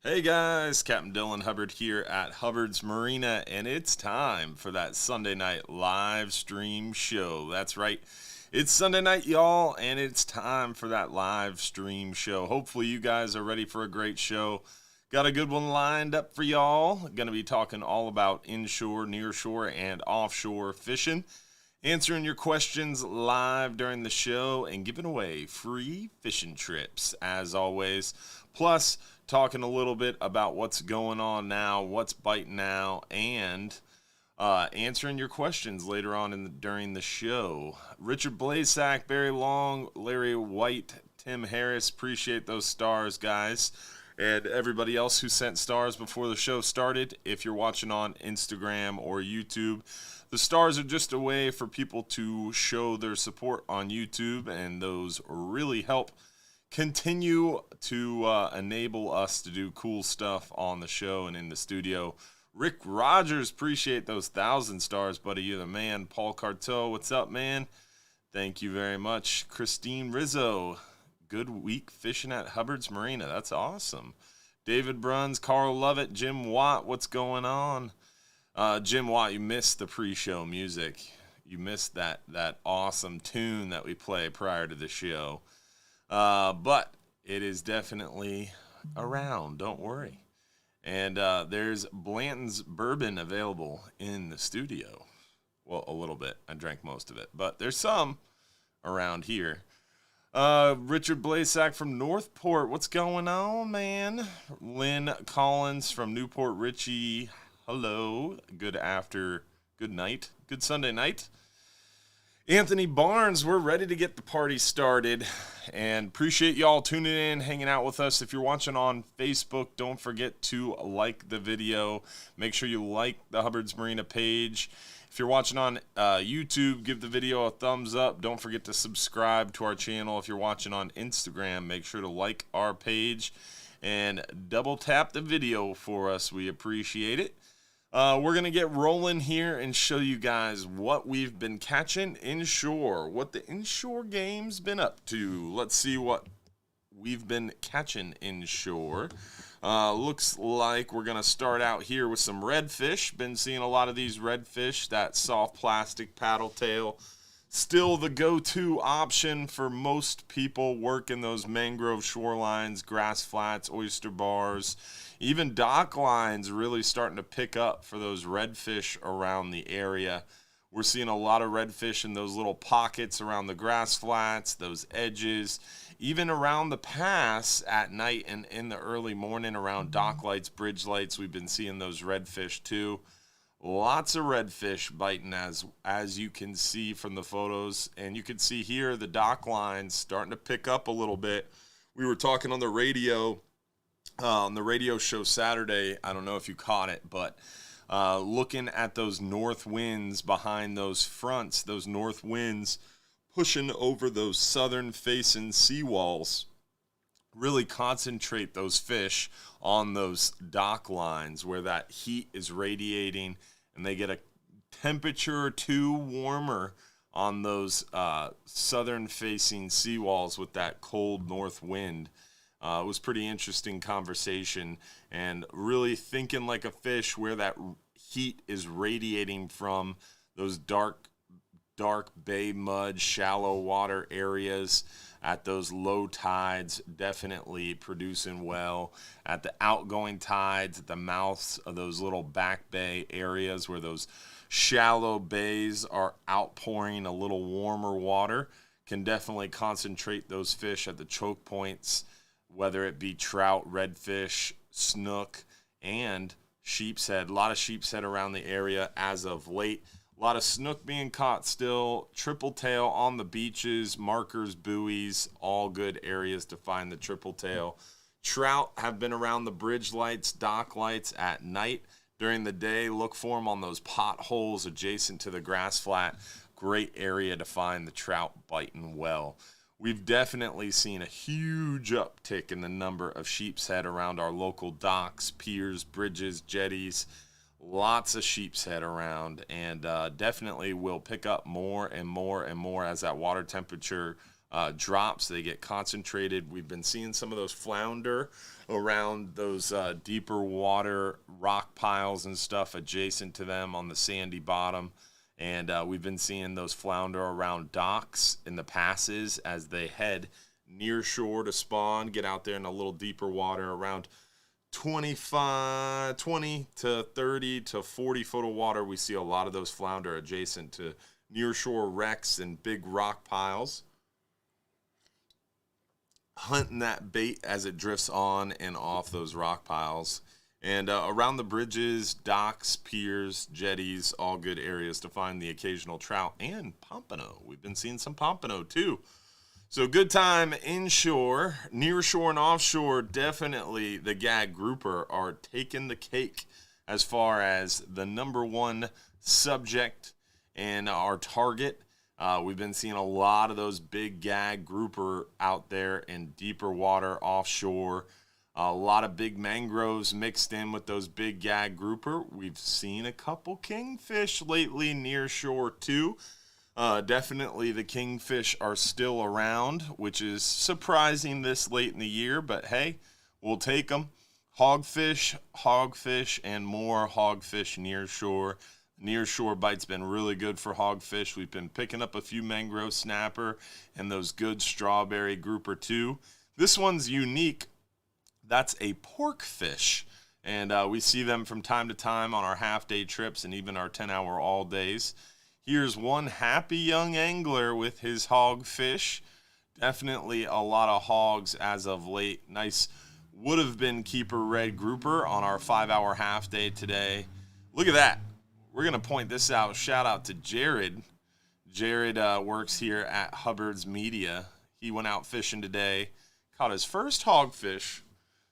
Hey guys, Captain Dylan Hubbard here at Hubbard's Marina, and it's time for that Sunday night live stream show. That's right, it's Sunday night, y'all, and it's time for that live stream show. Hopefully, you guys are ready for a great show. Got a good one lined up for y'all. Going to be talking all about inshore, nearshore, and offshore fishing. Answering your questions live during the show and giving away free fishing trips, as always. Plus, talking a little bit about what's going on now, what's biting now, and answering your questions later on during the show. Richard Blazack, Barry Long, Larry White, Tim Harris, appreciate those stars, guys. And everybody else who sent stars before the show started, if you're watching on Instagram or YouTube, the stars are just a way for people to show their support on YouTube, and those really help continue to enable us to do cool stuff on the show and in the studio. Rick Rogers, appreciate those 1,000 stars, buddy. You're the man. Paul Carteau, what's up, man? Thank you very much. Christine Rizzo, good week fishing at Hubbard's Marina. That's awesome. David Bruns, Carl Lovett, Jim Watt, what's going on? Jim Watt, you missed the pre-show music. You missed that awesome tune that we play prior to the show. But it is definitely around, don't worry. And there's Blanton's bourbon available in the studio. Well, a little bit. I drank most of it. But there's some around here. Richard Blazack from Northport, what's going on, man? Lynn Collins from Newport Richie, hello. Good night. Good Sunday night. Anthony Barnes, we're ready to get the party started, and appreciate y'all tuning in, hanging out with us. If you're watching on Facebook, don't forget to like the video. Make sure you like the Hubbard's Marina page. If you're watching on YouTube, give the video a thumbs up. Don't forget to subscribe to our channel. If you're watching on Instagram, make sure to like our page and double tap the video for us. We appreciate it. We're going to get rolling here and show you guys what we've been catching inshore, what the inshore game's been up to. Let's see what we've been catching inshore. Looks like we're going to start out here with some redfish. Been seeing a lot of these redfish, that soft plastic paddle tail. Still the go-to option for most people working those mangrove shorelines, grass flats, oyster bars. Even dock lines really starting to pick up for those redfish around the area. We're seeing a lot of redfish in those little pockets around the grass flats, those edges, even around the pass at night and in the early morning around dock lights, bridge lights. We've been seeing those redfish too. Lots of redfish biting as you can see from the photos. And you can see here the dock lines starting to pick up a little bit. We were talking on the radio show Saturday. I don't know if you caught it, but looking at those north winds behind those fronts, those north winds pushing over those southern facing seawalls, really concentrate those fish on those dock lines where that heat is radiating and they get a temperature or two warmer on those southern facing seawalls with that cold north wind. It was pretty interesting conversation and really thinking like a fish where that heat is radiating from those dark bay mud, shallow water areas at those low tides, definitely producing well. At the outgoing tides, at the mouths of those little back bay areas where those shallow bays are outpouring a little warmer water, can definitely concentrate those fish at the choke points, whether it be trout, redfish, snook, and sheepshead. A lot of sheepshead around the area as of late. A lot of snook being caught still. Triple tail on the beaches, markers, buoys, all good areas to find the triple tail. Trout have been around the bridge lights, dock lights at night. During the day, look for them on those potholes adjacent to the grass flat. Great area to find the trout biting well. We've definitely seen a huge uptick in the number of sheepshead around our local docks, piers, bridges, jetties. Lots of sheepshead around, and definitely will pick up more and more and more as that water temperature drops. They get concentrated. We've been seeing some of those flounder around those deeper water rock piles and stuff adjacent to them on the sandy bottom. And we've been seeing those flounder around docks in the passes as they head near shore to spawn, get out there in a little deeper water around 20 to 30 to 40 foot of water. We see a lot of those flounder adjacent to near shore wrecks and big rock piles, hunting that bait as it drifts on and off those rock piles. And around the bridges, docks, piers, jetties, all good areas to find the occasional trout and pompano. We've been seeing some pompano too. So good time inshore, near shore, and offshore. Definitely the gag grouper are taking the cake as far as the number one subject and our target. We've been seeing a lot of those big gag grouper out there in deeper water offshore. A lot of big mangroves mixed in with those big gag grouper. We've seen a couple kingfish lately near shore too. Definitely the kingfish are still around, which is surprising this late in the year, but hey, we'll take them. Hogfish, and more hogfish near shore. Near shore bite's been really good for hogfish. We've been picking up a few mangrove snapper and those good strawberry grouper too. This one's unique. That's a pork fish, and we see them from time to time on our half-day trips and even our 10-hour all-days. Here's one happy young angler with his hogfish. Definitely a lot of hogs as of late. Nice would-have-been keeper red grouper on our 5-hour half-day today. Look at that. We're going to point this out. Shout out to Jared. Jared works here at Hubbard's Media. He went out fishing today, caught his first hogfish.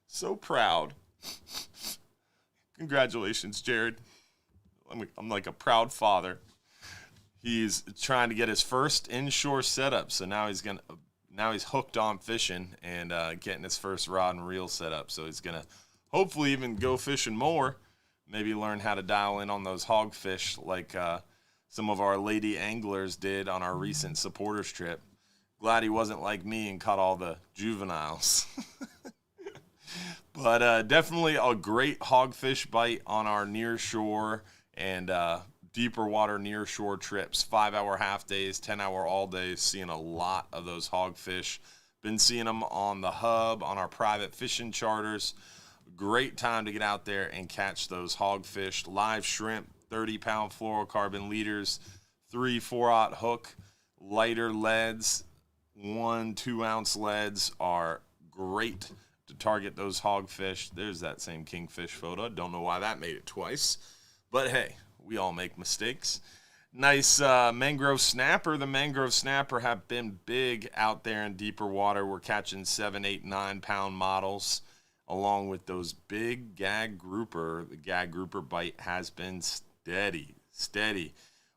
So proud. Congratulations, Jared. I'm like a proud father. He's trying to get his first inshore setup, so now he's hooked on fishing and getting his first rod and reel setup. So he's gonna hopefully even go fishing more. Maybe learn how to dial in on those hogfish like some of our lady anglers did on our recent supporters trip. Glad he wasn't like me and caught all the juveniles. But definitely a great hogfish bite on our near shore and deeper water near shore trips. 5-hour half days, 10-hour all days, seeing a lot of those hogfish. Been seeing them on the hub, on our private fishing charters. Great time to get out there and catch those hogfish. Live shrimp, 30-pound fluorocarbon leaders, 3-4-aught hook, lighter leads, 1-2 ounce leads are great to target those hogfish. There's that same kingfish photo. Don't know why that made it twice, but hey, we all make mistakes. Nice mangrove snapper. The mangrove snapper have been big out there in deeper water. We're catching 7, 8, 9-pound models along with those big gag grouper. The gag grouper bite has been steady.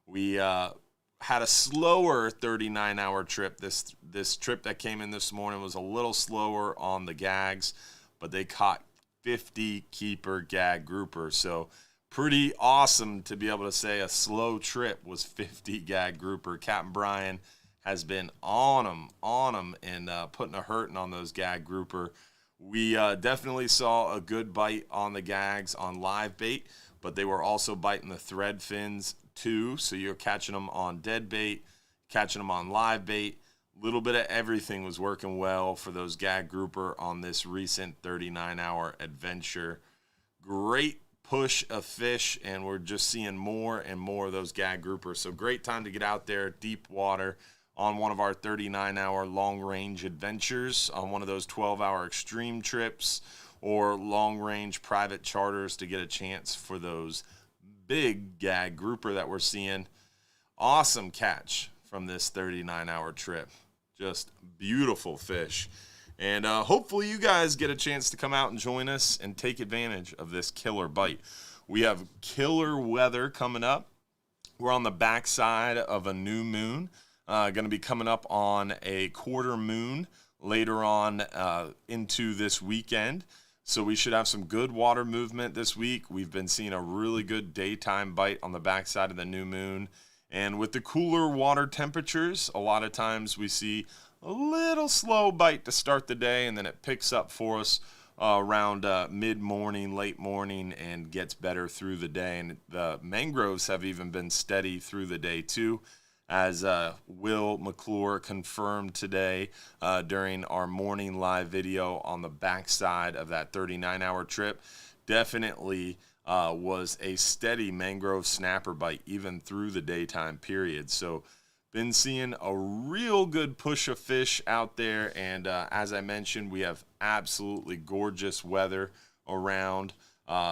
We had a slower 39-hour trip. This trip that came in this morning was a little slower on the gags, but they caught 50 keeper gag grouper. So pretty awesome to be able to say a slow trip was 50 gag grouper. Captain Brian has been on them and putting a hurting on those gag grouper. We definitely saw a good bite on the gags on live bait, but they were also biting the thread fins too. So you're catching them on dead bait, catching them on live bait. A little bit of everything was working well for those gag grouper on this recent 39-hour adventure. Great push of fish, and we're just seeing more and more of those gag groupers. So great time to get out there, deep water, on one of our 39-hour long-range adventures, on one of those 12-hour extreme trips, or long-range private charters to get a chance for those big gag grouper that we're seeing. Awesome catch from this 39-hour trip. Just beautiful fish. And hopefully you guys get a chance to come out and join us and take advantage of this killer bite. We have killer weather coming up. We're on the backside of a new moon. Going to be coming up on a quarter moon later on into this weekend. So we should have some good water movement this week. We've been seeing a really good daytime bite on the backside of the new moon. And with the cooler water temperatures, a lot of times we see a little slow bite to start the day, and then it picks up for us around mid-morning, late morning, and gets better through the day. And the mangroves have even been steady through the day too, as Will McClure confirmed today during our morning live video on the backside of that 39-hour trip. Definitely was a steady mangrove snapper bite even through the daytime period. So been seeing a real good push of fish out there, and as I mentioned, we have absolutely gorgeous weather around.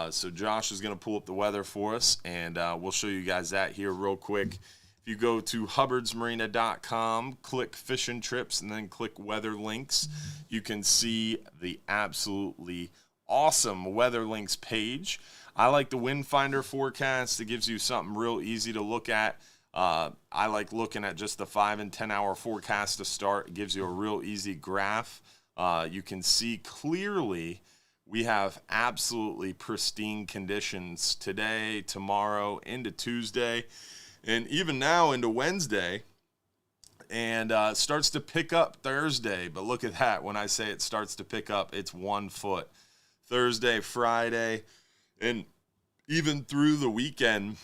So Josh is going to pull up the weather for us, and we'll show you guys that here real quick. If you go to hubbardsmarina.com, click fishing trips, and then click weather links, you can see the absolutely awesome weather links page. I like the wind finder forecast. It gives you something real easy to look at. I like looking at just the 5 and 10 hour forecast to start. It gives you a real easy graph. You can see clearly we have absolutely pristine conditions today, tomorrow, into Tuesday, and even now into Wednesday. And it starts to pick up Thursday. But look at that. When I say it starts to pick up, it's 1 foot. Thursday, Friday, and even through the weekend,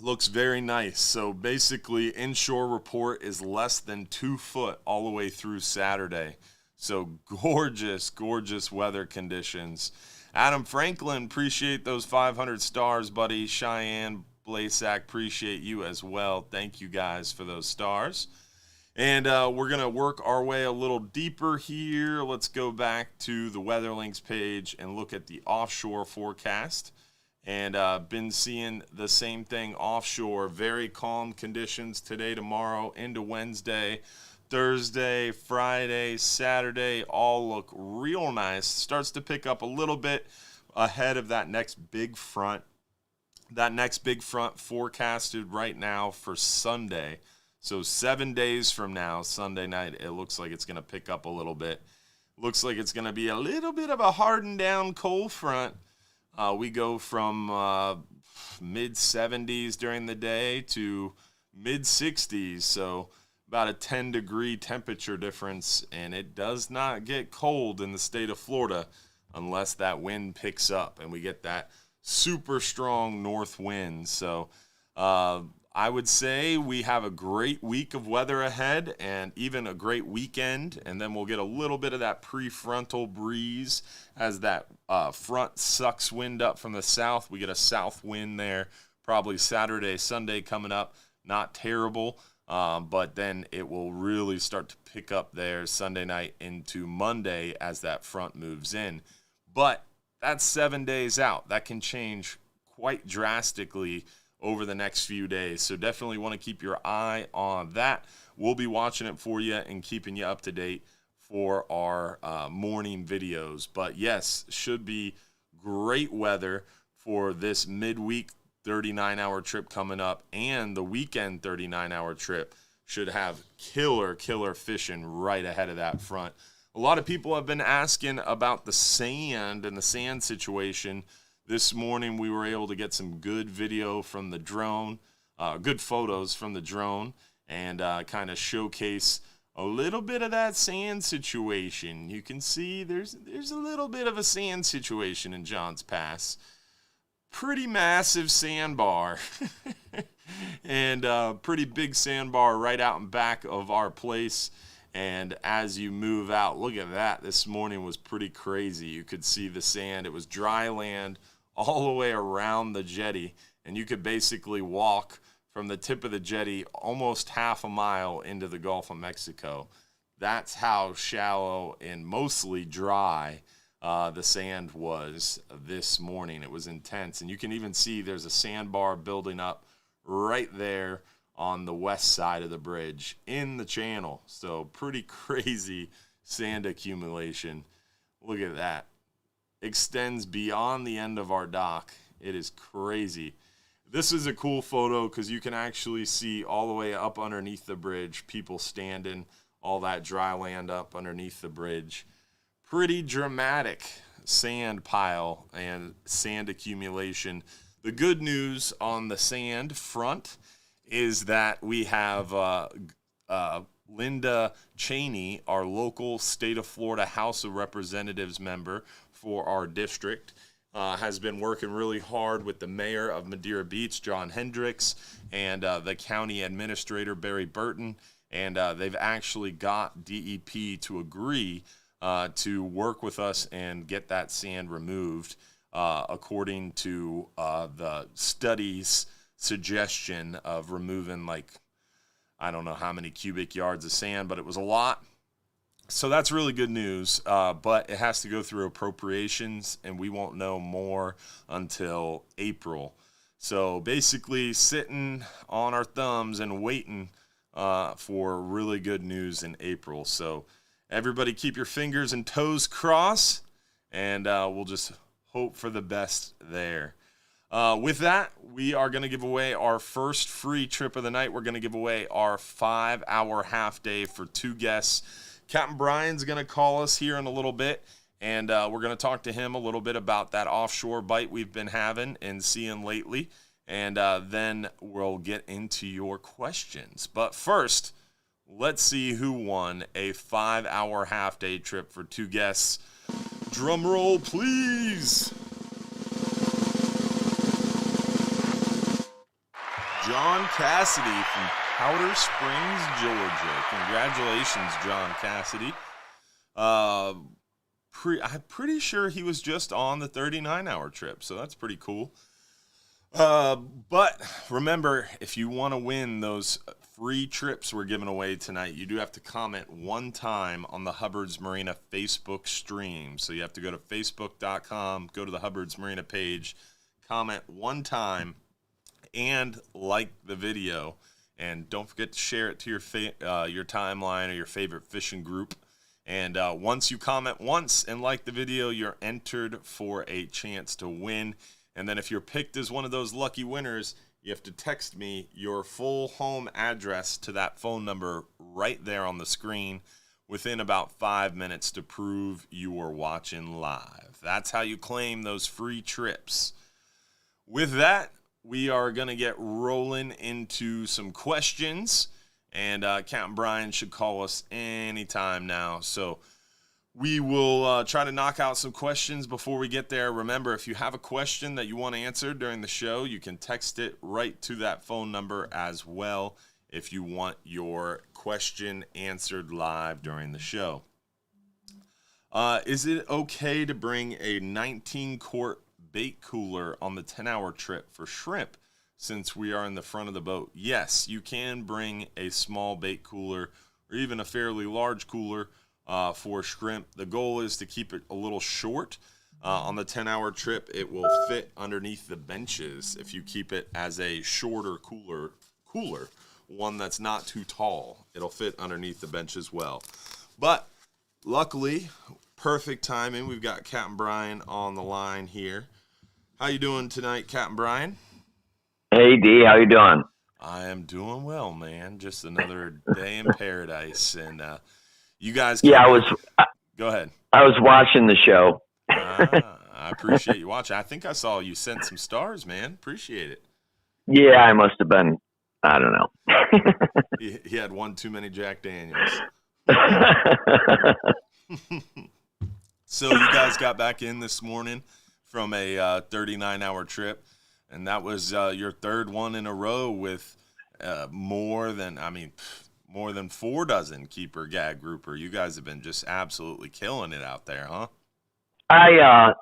looks very nice. So basically, Inshore report is less than 2 foot all the way through Saturday. So gorgeous, gorgeous weather conditions. Adam Franklin, appreciate those 500 stars, buddy. Cheyenne Blasak, appreciate you as well. Thank you guys for those stars. And we're going to work our way a little deeper here. Let's go back to the Weather Links page and look at the offshore forecast. And been seeing the same thing offshore. Very calm conditions today, tomorrow, into Wednesday, Thursday, Friday, Saturday. All look real nice. Starts to pick up a little bit ahead of that next big front. That next big front forecasted right now for Sunday. So 7 days from now, Sunday night, it looks like it's going to pick up a little bit. Looks like it's going to be a little bit of a hardened down cold front. We go from mid-70s during the day to mid-60s, so about a 10-degree temperature difference, and it does not get cold in the state of Florida unless that wind picks up and we get that super strong north wind. So I would say we have a great week of weather ahead and even a great weekend, and then we'll get a little bit of that prefrontal breeze as that front sucks wind up from the south. We get a south wind there probably Saturday, Sunday coming up. Not terrible, but then it will really start to pick up there Sunday night into Monday as that front moves in. But that's 7 days out. That can change quite drastically over the next few days. So definitely want to keep your eye on that. We'll be watching it for you and keeping you up to date for our morning videos. But yes, should be great weather for this midweek 39-hour trip coming up, and the weekend 39-hour trip should have killer fishing right ahead of that front. A lot of people have been asking about the sand and the sand situation. This morning we were able to get some good video from the drone, good photos from the drone, and kind of showcase a little bit of that sand situation. You can see there's a little bit of a sand situation in Johns Pass. Pretty massive sandbar and pretty big sandbar right out in back of our place. And as you move out, look at that. This morning was pretty crazy. You could see the sand. It was dry land all the way around the jetty, and you could basically walk from the tip of the jetty almost half a mile into the Gulf of Mexico. That's how shallow and mostly dry the sand was this morning. It was intense, and you can even see there's a sandbar building up right there on the west side of the bridge in the channel. So pretty crazy sand accumulation. Look at that. Extends beyond the end of our dock. It is crazy. This is a cool photo because you can actually see all the way up underneath the bridge, people standing, all that dry land up underneath the bridge. Pretty dramatic sand pile and sand accumulation. The good news on the sand front is that we have Linda Cheney, our local state of Florida House of Representatives member for our district, has been working really hard with the mayor of Madeira Beach, John Hendricks, and the county administrator, Barry Burton, and they've actually got DEP to agree to work with us and get that sand removed, according to the study's suggestion of removing, like, I don't know how many cubic yards of sand, but it was a lot. So that's really good news, but it has to go through appropriations, and we won't know more until April. So basically sitting on our thumbs and waiting for really good news in April. So everybody keep your fingers and toes crossed, and we'll just hope for the best there. With that, we are going to give away our first free trip of the night. We're going to give away our 5-hour half day for 2 guests. Captain Brian's going to call us here in a little bit, and we're going to talk to him a little bit about that offshore bite we've been having and seeing lately, and then we'll get into your questions. But first, let's see who won a 5-hour half-day trip for 2 guests. Drum roll, please. John Cassidy from Powder Springs, Georgia. Congratulations, John Cassidy. I'm pretty sure he was just on the 39-hour trip, so that's pretty cool. But remember, if you want to win those free trips we're giving away tonight, you do have to comment one time on the Hubbard's Marina Facebook stream. So you have to go to facebook.com, go to the Hubbard's Marina page, comment one time, and like the video. And don't forget to share it to your timeline or your favorite fishing group. And once you comment once and like the video, you're entered for a chance to win. And then if you're picked as one of those lucky winners, you have to text me your full home address to that phone number right there on the screen within about 5 minutes to prove you are watching live. That's how you claim those free trips. With that, we are going to get rolling into some questions, and Captain Brian should call us anytime now. So we will try to knock out some questions before we get there. Remember, if you have a question that you want answered during the show, you can text it right to that phone number as well if you want your question answered live during the show. Is it okay to bring a 19-quart bait cooler on the 10-hour trip for shrimp since we are in the front of the boat? Yes, you can bring a small bait cooler or even a fairly large cooler for shrimp. The goal is to keep it a little short. On the 10-hour trip, it will fit underneath the benches if you keep it as a shorter cooler, one that's not too tall. It'll fit underneath the bench as well. But luckily, perfect timing. We've got Captain Brian on the line here. How you doing tonight, Captain Brian? Hey, D, how you doing? I am doing well, man. Just another day in paradise. And you guys go ahead. I was watching the show. I appreciate you watching. I think I saw you sent some stars, man. Appreciate it. Yeah, I must have been. I don't know. He had one too many Jack Daniels. So you guys got back in this morning from a 39-hour trip, and that was your third one in a row with more than 4 dozen keeper, gag, grouper. You guys have been just absolutely killing it out there, huh?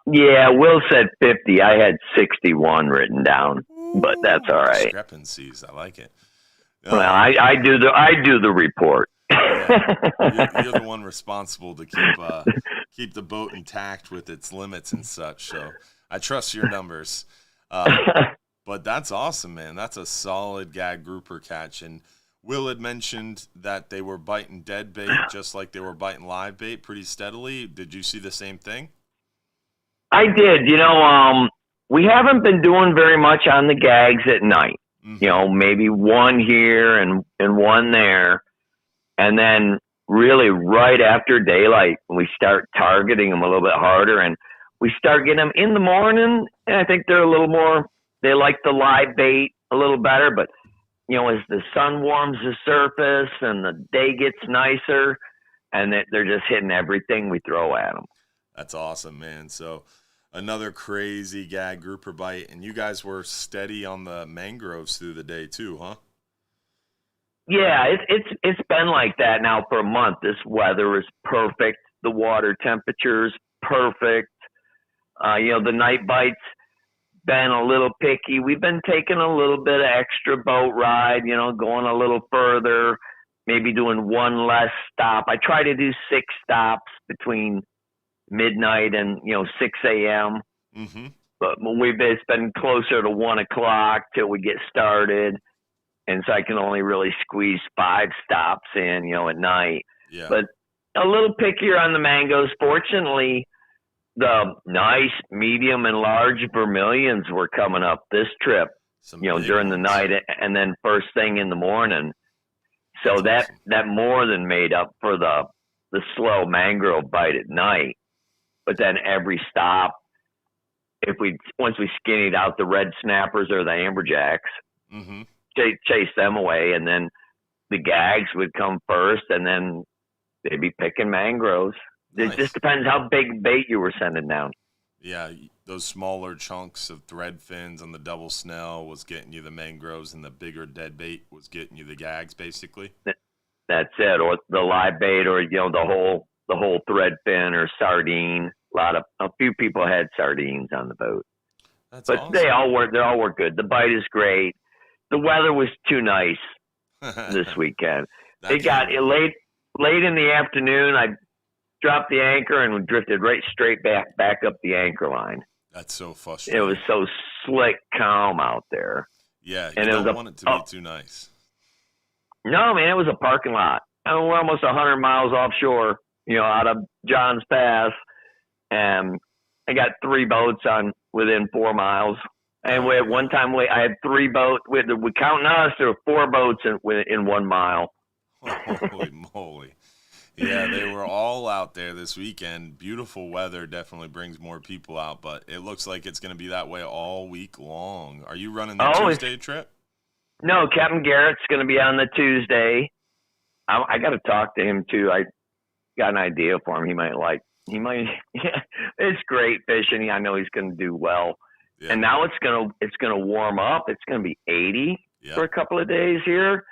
Will said 50. I had 61 written down, but that's all right. Discrepancies, I like it. Well, I do the report. Yeah, you're the one responsible to keep the boat intact with its limits and such. So I trust your numbers. But that's awesome, man. That's a solid gag grouper catch. And Will had mentioned that they were biting dead bait just like they were biting live bait pretty steadily. Did you see the same thing? I did. We haven't been doing very much on the gags at night. Mm-hmm. Maybe one here and one there. And then really right after daylight, we start targeting them a little bit harder, and we start getting them in the morning. And I think they're a little more, they like the live bait a little better, but as the sun warms the surface and the day gets nicer, and they're just hitting everything we throw at them. That's awesome, man. So another crazy gag grouper bite, and you guys were steady on the mangroves through the day too, huh? Yeah, it's been like that now for a month. This weather is perfect. The water temperature's perfect. The night bites been a little picky. We've been taking a little bit of extra boat ride, going a little further, maybe doing one less stop. I try to do 6 stops between midnight and 6 a.m. Mm-hmm. But it's been closer to 1 o'clock till we get started, and so I can only really squeeze 5 stops in, at night. Yeah. But a little pickier on the mangoes. Fortunately, the nice medium and large vermilions were coming up this trip, during the night and then first thing in the morning. So That's awesome. that more than made up for the slow mangrove bite at night. But then every stop, once we skinnied out the red snappers or the amberjacks, mm-hmm. chase them away, and then the gags would come first, and then they'd be picking mangroves. Nice. It just depends how big bait you were sending down. Yeah, those smaller chunks of thread fins on the double snell was getting you the mangroves, and the bigger dead bait was getting you the gags, basically. That's it, or the live bait, or the whole thread fin or sardine. A few people had sardines on the boat. That's but awesome. They all work good. The bite is great. The weather was too nice this weekend. It got late in the afternoon. I dropped the anchor and drifted right straight back up the anchor line. That's so frustrating. It was so slick, calm out there. Yeah, and don't want it to be too nice. No, man, it was a parking lot. We're almost 100 miles offshore, out of Johns Pass, and I got 3 boats within 4 miles. And at one time, I had 3 boats. We counting us, there were 4 boats in 1 mile. Holy moly. Yeah, they were all out there this weekend. Beautiful weather definitely brings more people out, but it looks like it's going to be that way all week long. Are you running the Tuesday trip? No, Captain Garrett's going to be on the Tuesday. I got to talk to him, too. I got an idea for him he might like. It's great fishing. I know he's going to do well. Yeah. And now it's going to warm up. It's going to be 80 for a couple of days here.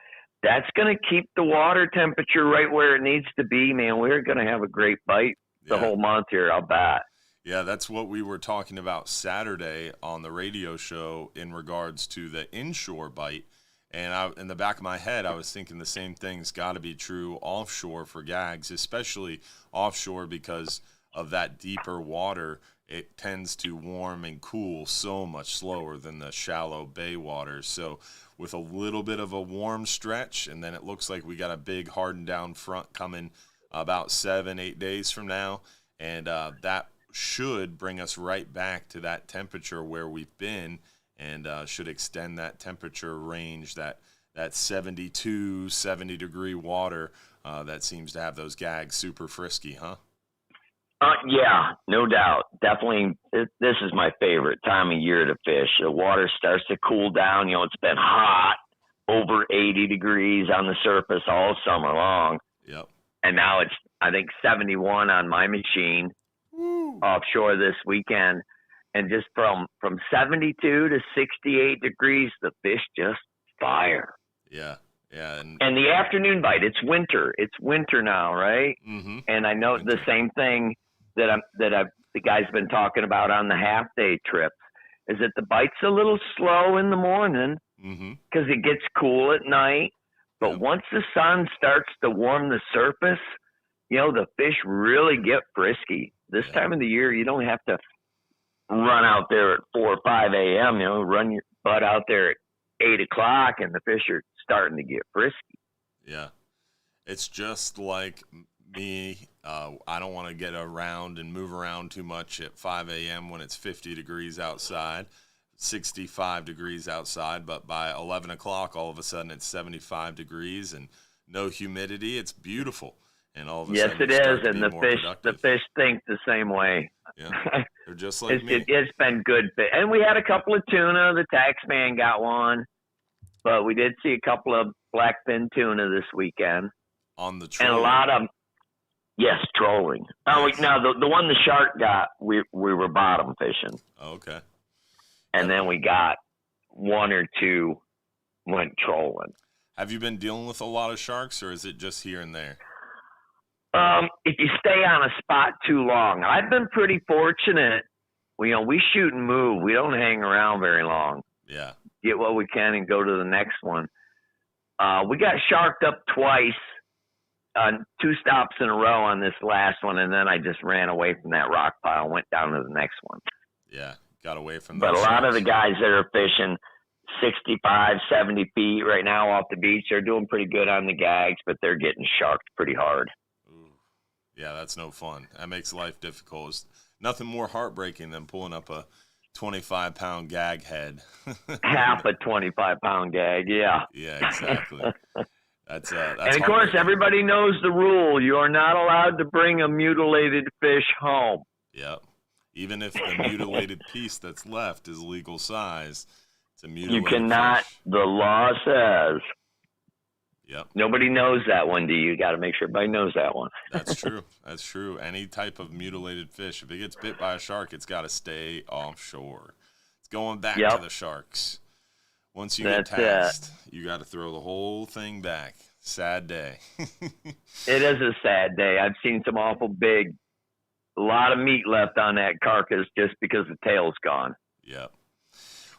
That's going to keep the water temperature right where it needs to be, man. We're going to have a great bite the whole month here, I'll bet. Yeah, that's what we were talking about Saturday on the radio show in regards to the inshore bite. And in the back of my head, I was thinking the same thing's got to be true offshore for gags, especially offshore because of that deeper water. It tends to warm and cool so much slower than the shallow bay water. So with a little bit of a warm stretch, and then it looks like we got a big hardened down front coming about 7-8 days from now, and that should bring us right back to that temperature where we've been, and should extend that temperature range, that 72, 70 degree water that seems to have those gags super frisky, huh? Yeah, no doubt. Definitely, this is my favorite time of year to fish. The water starts to cool down. It's been hot, over 80 degrees on the surface all summer long. Yep. And now it's, I think, 71 on my machine offshore this weekend. And just from 72 to 68 degrees, the fish just fire. Yeah. Yeah. And the afternoon bite, it's winter. It's winter now, right? Mm-hmm. And I know the same thing that the guys been talking about on the half day trips is that the bite's a little slow in the morning because it gets cool at night. But once the sun starts to warm the surface, the fish really get frisky. This time of the year, you don't have to run out there at 4 or 5 a.m., run your butt out there at 8 o'clock and the fish are starting to get frisky. Yeah. It's just like me. I don't want to get around and move around too much at 5 a.m. when it's 50 degrees outside, 65 degrees outside. But by 11 o'clock, all of a sudden it's 75 degrees and no humidity. It's beautiful. And all of a sudden, yes, it is. And the fish think the same way. Yeah, they're just like me. It's been good. And we had a couple of tuna. The tax man got one. but we did see a couple of blackfin tuna this weekend. On the troll. And a lot of, yes, trolling. Yes. Now, the one the shark got, we were bottom fishing. Oh, okay. And then we got one or two went trolling. Have you been dealing with a lot of sharks, or is it just here and there? If you stay on a spot too long, I've been pretty fortunate. We shoot and move. We don't hang around very long. Yeah. Get what we can and go to the next one. We got sharked up twice on 2 stops in a row on this last one, and then I just ran away from that rock pile and went down to the next one. Yeah, got away from But those a lot sharks. of the guys that are fishing 65, 70 feet right now off the beach, they're doing pretty good on the gags, but they're getting sharked pretty hard. Ooh. Yeah, that's no fun. That makes life difficult. It's nothing more heartbreaking than pulling up a 25-pound gag head. Half a 25-pound gag, yeah. Yeah, exactly. That's and of course, everybody knows the rule. You are not allowed to bring a mutilated fish home. Yep. Even if the mutilated piece that's left is legal size, it's a mutilated You cannot. fish. The law says. Yep. Nobody knows that one, do you? Got to make sure everybody knows that one. That's true. That's true. Any type of mutilated fish, if it gets bit by a shark, it's got to stay offshore. It's going back to the sharks. Once you get taxed, you got to throw the whole thing back. Sad day. It is a sad day. I've seen some awful big, a lot of meat left on that carcass just because the tail's gone. Yep.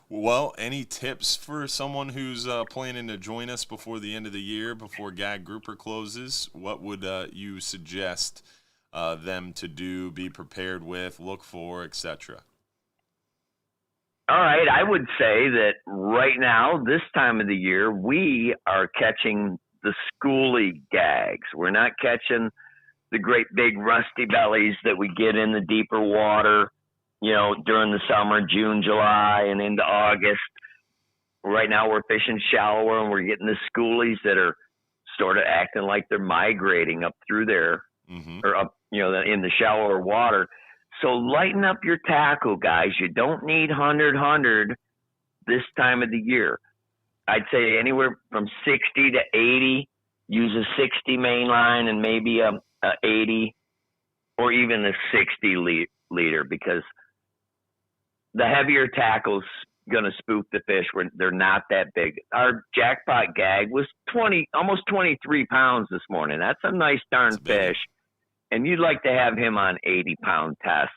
Well, any tips for someone who's planning to join us before the end of the year, before Gag Grouper closes? What would you suggest them to do, be prepared with, look for, etc.? All right. I would say that right now, this time of the year, we are catching the schooly gags. We're not catching the great big rusty bellies that we get in the deeper water, during the summer, June, July, and into August. Right now we're fishing shallower, and we're getting the schoolies that are sort of acting like they're migrating up through there, or up, in the shallower water. So lighten up your tackle, guys. You don't need 100 this time of the year. I'd say anywhere from 60 to 80. Use a 60 main line and maybe a 80 or even a 60 leader, because the heavier tackle's going to spook the fish when they're not that big. Our jackpot gag was almost 23 pounds this morning. That's a nice darn fish. And you'd like to have him on 80-pound test.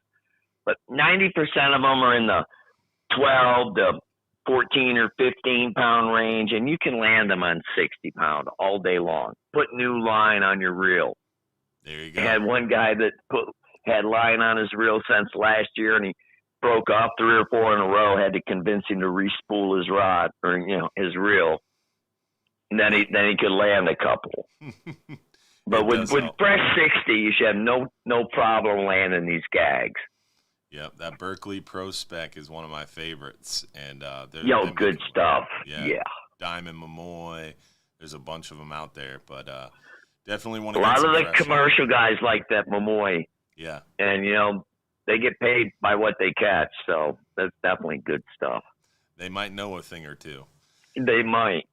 But 90% of them are in the 12 to 14 or 15-pound range, and you can land them on 60-pound all day long. Put new line on your reel. There you go. I had one guy that had line on his reel since last year, and he broke off 3 or 4 in a row. Had to convince him to re-spool his rod or his reel, and then he could land a couple. But with fresh 60, you should have no problem landing these gags. Yep, that Berkeley Pro Spec is one of my favorites, and good stuff. Yeah. Diamond Momoy. There's a bunch of them out there, but definitely want to. A lot of the commercial guys like that Momoy. Yeah, and they get paid by what they catch, so that's definitely good stuff. They might know a thing or two. They might.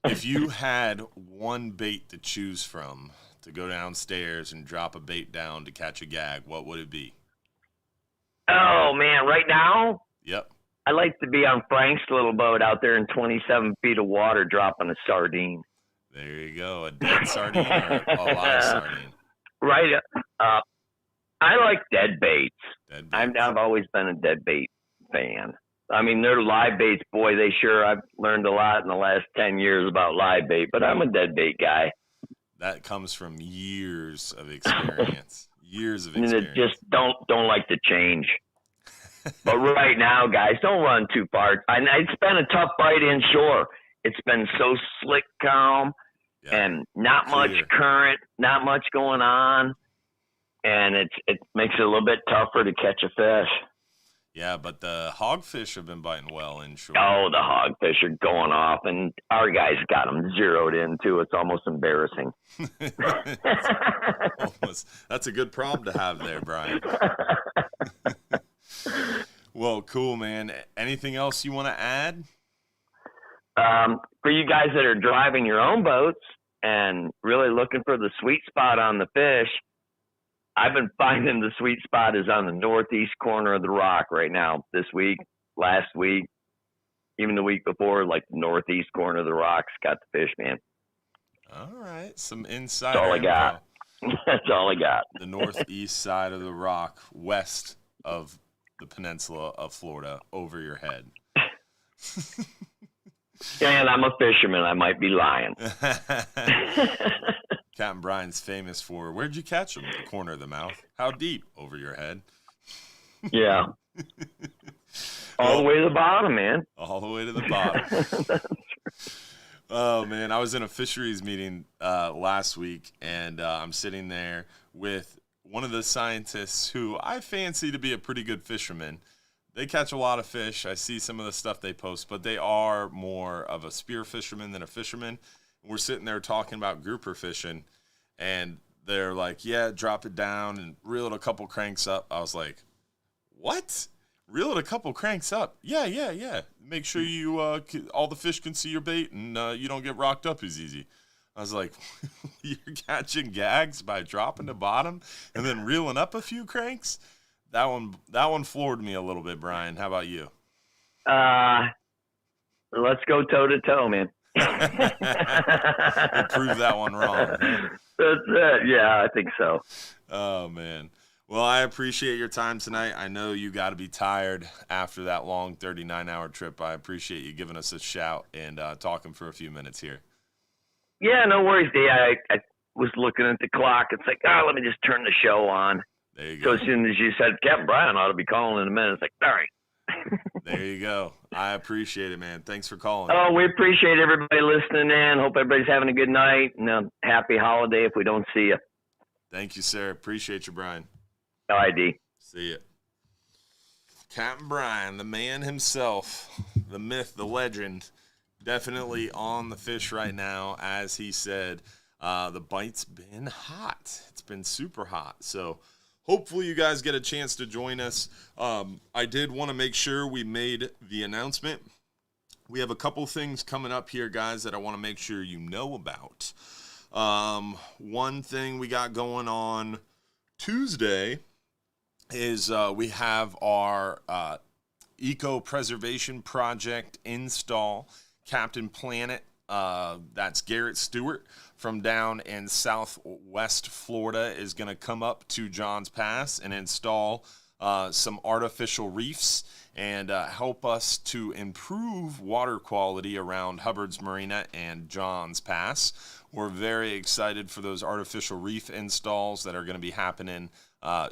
If you had one bait to choose from to go downstairs and drop a bait down to catch a gag, what would it be? Oh, man, right now? Yep. I like to be on Frank's little boat out there in 27 feet of water dropping a sardine. There you go, a dead sardine or a live sardine? Right. I like dead baits. I've always been a dead bait fan. I mean, they're live baits, boy. I've learned a lot in the last 10 years about live bait, but I'm a dead bait guy. That comes from years of experience. Years of experience. And just don't like to change. But right now, guys, don't run too far. It's been a tough bite inshore. It's been so slick, calm, and not much current, not much going on, and it makes it a little bit tougher to catch a fish. Yeah, but the hogfish have been biting well inshore. Oh, the hogfish are going off, and our guys got them zeroed in, too. It's almost embarrassing. That's a good problem to have there, Brian. Well, cool, man. Anything else you want to add? For you guys that are driving your own boats and really looking for the sweet spot on the fish, I've been finding the sweet spot is on the northeast corner of the rock right now. This week, last week, even the week before, like the northeast corner of the rock's got the fish, man. All right, some insider That's all I info. got. That's all I got. The northeast side of the rock, west of the peninsula of Florida, over your head. And I'm a fisherman. I might be lying. Captain Brian's famous for, where'd you catch him? The corner of the mouth. How deep? Over your head. Yeah. All the way to the bottom, man. All the way to the bottom. Oh, man. I was in a fisheries meeting last week, and I'm sitting there with one of the scientists who I fancy to be a pretty good fisherman. They catch a lot of fish. I see some of the stuff they post, but they are more of a spear fisherman than a fisherman. We're sitting there talking about grouper fishing, and they're like, yeah, drop it down and reel it a couple cranks up. I was like, what? Reel it a couple cranks up? Yeah. Make sure you all the fish can see your bait and you don't get rocked up as easy. I was like, you're catching gags by dropping to bottom and then reeling up a few cranks? That one floored me a little bit, Brian. How about you? Let's go toe to toe, man. We'll prove that one wrong. That's it. Yeah, I think so. Oh, man. Well, I appreciate your time tonight. I know you got to be tired after that long 39-hour trip. I appreciate you giving us a shout and talking for a few minutes here. Yeah, no worries, D. I was looking at the clock. It's like, let me just turn the show on. There you go. So as soon as you said, Captain Brian ought to be calling in a minute, it's like, all right. There you go. I appreciate it, man. Thanks for calling. Oh, we appreciate everybody listening in. Hope everybody's having a good night and a happy holiday if we don't see you. Thank you, sir. Appreciate you, Brian. All right, D. See ya. Captain Brian, the man himself, the myth, the legend, definitely on the fish right now. As he said, the bite's been hot. It's been super hot. So hopefully you guys get a chance to join us. I did want to make sure we made the announcement. We have a couple things coming up here, guys, that I want to make sure you know about. One thing we got going on Tuesday is we have our eco-preservation project install. Captain Planet, that's Garrett Stewart from down in southwest Florida, is going to come up to Johns Pass and install some artificial reefs and help us to improve water quality around Hubbard's Marina and Johns Pass. We're very excited for those artificial reef installs that are going to be happening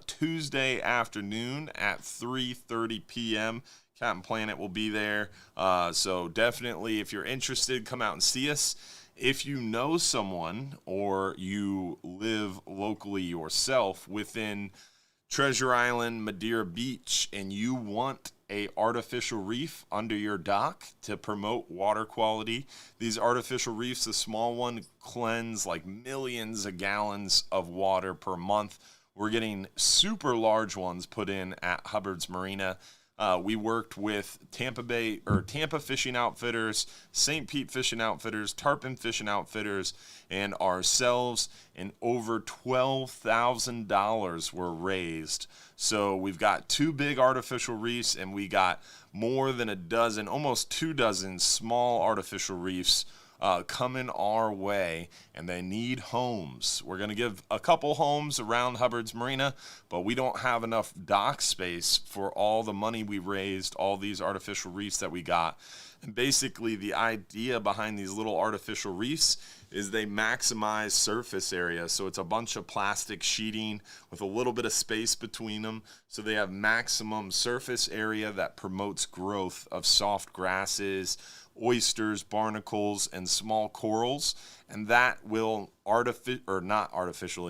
Tuesday afternoon at 3:30 p.m. Captain Planet will be there. So definitely, if you're interested, come out and see us. If you know someone or you live locally yourself within Treasure Island, Madeira Beach, and you want a artificial reef under your dock to promote water quality, these artificial reefs, the small one, cleanse like millions of gallons of water per month. We're getting super large ones put in at Hubbard's Marina. We worked with Tampa Fishing Outfitters, St. Pete Fishing Outfitters, Tarpon Fishing Outfitters, and ourselves, and over $12,000 were raised. So we've got 2 big artificial reefs, and we got more than a dozen, almost 2 dozen small artificial reefs coming our way, and they need homes. We're going to give a couple homes around Hubbard's Marina, but we don't have enough dock space for all the money we raised, all these artificial reefs that we got. And basically the idea behind these little artificial reefs is they maximize surface area. So it's a bunch of plastic sheeting with a little bit of space between them. So they have maximum surface area that promotes growth of soft grasses, oysters, barnacles, and small corals, and that will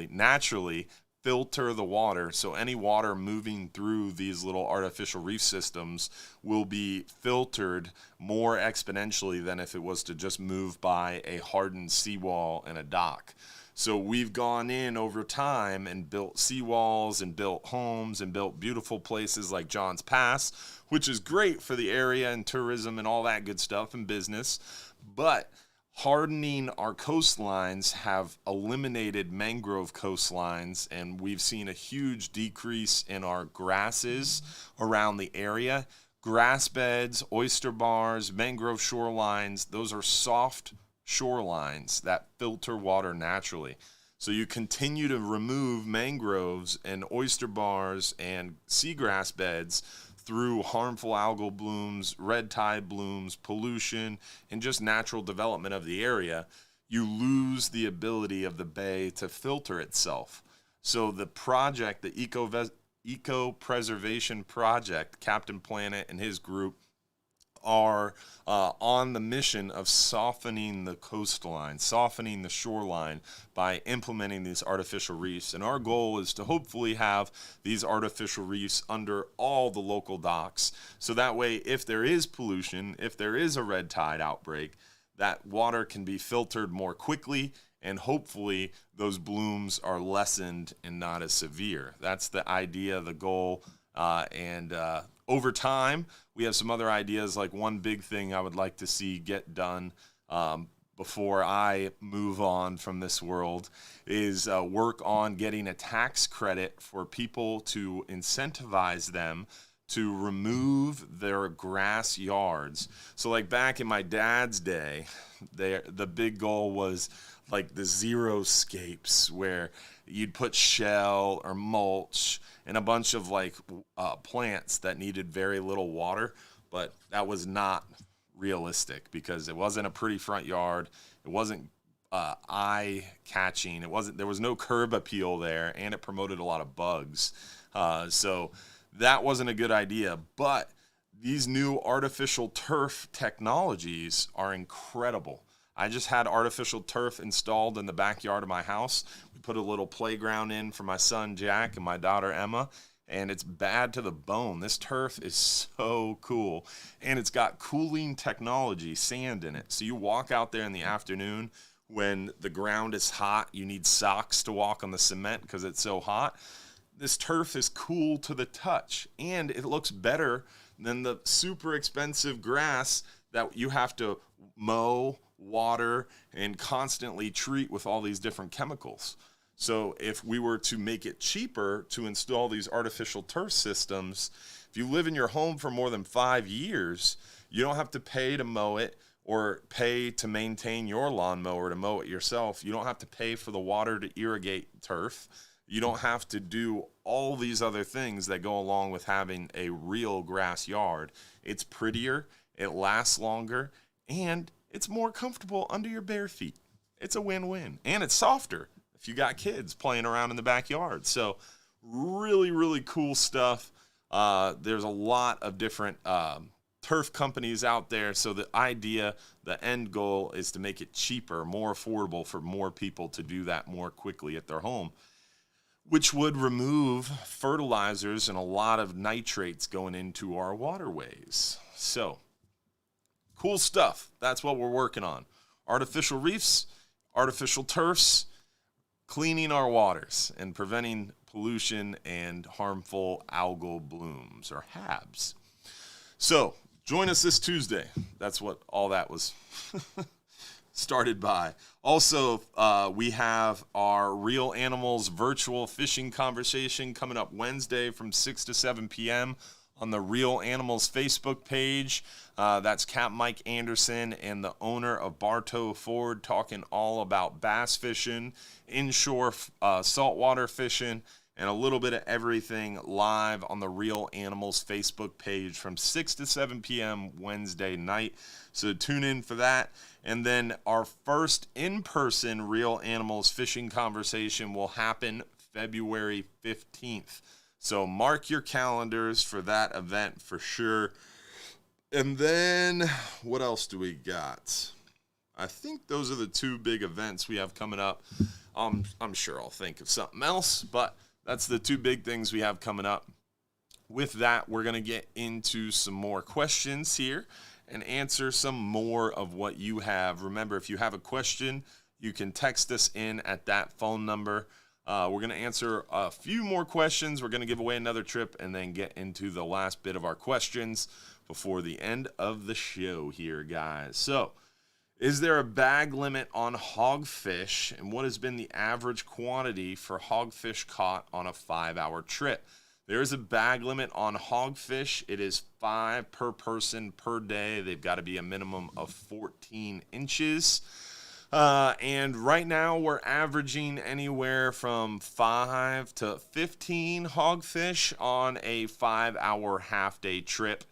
naturally filter the water. So any water moving through these little artificial reef systems will be filtered more exponentially than if it was to just move by a hardened seawall and a dock. So we've gone in over time and built seawalls and built homes and built beautiful places like John's Pass, which is great for the area and tourism and all that good stuff and business. But hardening our coastlines have eliminated mangrove coastlines, and we've seen a huge decrease in our grasses around the area. Grass beds, oyster bars, mangrove shorelines, those are soft shorelines that filter water naturally. So you continue to remove mangroves and oyster bars and seagrass beds through harmful algal blooms, red tide blooms, pollution, and just natural development of the area, you lose the ability of the bay to filter itself. So the project, the Eco-Preservation Project, Captain Planet and his group are on the mission of softening the coastline, softening the shoreline by implementing these artificial reefs. And our goal is to hopefully have these artificial reefs under all the local docks. So that way, if there is pollution, if there is a red tide outbreak, that water can be filtered more quickly, and hopefully those blooms are lessened and not as severe. That's the idea, the goal, and over time, we have some other ideas. Like one big thing I would like to see get done before I move on from this world is work on getting a tax credit for people to incentivize them to remove their grass yards. So like back in my dad's day, the big goal was like the zero-scapes, where you'd put shell or mulch and a bunch of like plants that needed very little water, but that was not realistic because it wasn't a pretty front yard. It wasn't eye-catching. There was no curb appeal there, and it promoted a lot of bugs. So that wasn't a good idea. But these new artificial turf technologies are incredible. I just had artificial turf installed in the backyard of my house. We put a little playground in for my son Jack and my daughter Emma, and it's bad to the bone. This turf is so cool, and it's got cooling technology, sand in it. So you walk out there in the afternoon when the ground is hot. You need socks to walk on the cement because it's so hot. This turf is cool to the touch, and it looks better than the super expensive grass that you have to mow, water, and constantly treat with all these different chemicals. So if we were to make it cheaper to install these artificial turf systems, if you live in your home for more than 5 years, you don't have to pay to mow it or pay to maintain your lawnmower to mow it yourself. You don't have to pay for the water to irrigate turf. You don't have to do all these other things that go along with having a real grass yard. It's prettier, it lasts longer, and it's more comfortable under your bare feet. It's a win-win. And it's softer if you got kids playing around in the backyard. So really, really cool stuff. There's a lot of different turf companies out there. So the idea, the end goal is to make it cheaper, more affordable for more people to do that more quickly at their home, which would remove fertilizers and a lot of nitrates going into our waterways. So cool stuff. That's what we're working on. Artificial reefs, artificial turfs, cleaning our waters, and preventing pollution and harmful algal blooms, or HABs. So join us this Tuesday. That's what all that was started by. Also, we have our Real Animals virtual fishing conversation coming up Wednesday from 6 to 7 p.m. on the Real Animals Facebook page. That's Cap Mike Anderson and the owner of Bartow Ford talking all about bass fishing, inshore saltwater fishing, and a little bit of everything live on the Real Animals Facebook page from 6 to 7 p.m. Wednesday night. So tune in for that. And then our first in-person Real Animals fishing conversation will happen February 15th. So mark your calendars for that event for sure. And then what else do we got? I think those are the two big events we have coming up. I'm sure I'll think of something else, but that's the two big things we have coming up. With that, we're going to get into some more questions here and answer some more of what you have. Remember, if you have a question, You can text us in at that phone number. We're going to answer a few more questions. We're going to give away another trip and then get into the last bit of our questions before the end of the show here, guys. So, is there a bag limit on hogfish, and what has been the average quantity for hogfish caught on a 5-hour trip? There is a bag limit on hogfish. It is 5 per person per day. They've got to be a minimum of 14 inches. And right now we're averaging anywhere from 5 to 15 hogfish on a 5-hour half-day trip.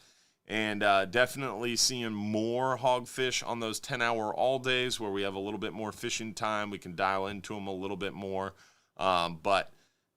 And definitely seeing more hogfish on those 10-hour all days where we have a little bit more fishing time. We can dial into them a little bit more. But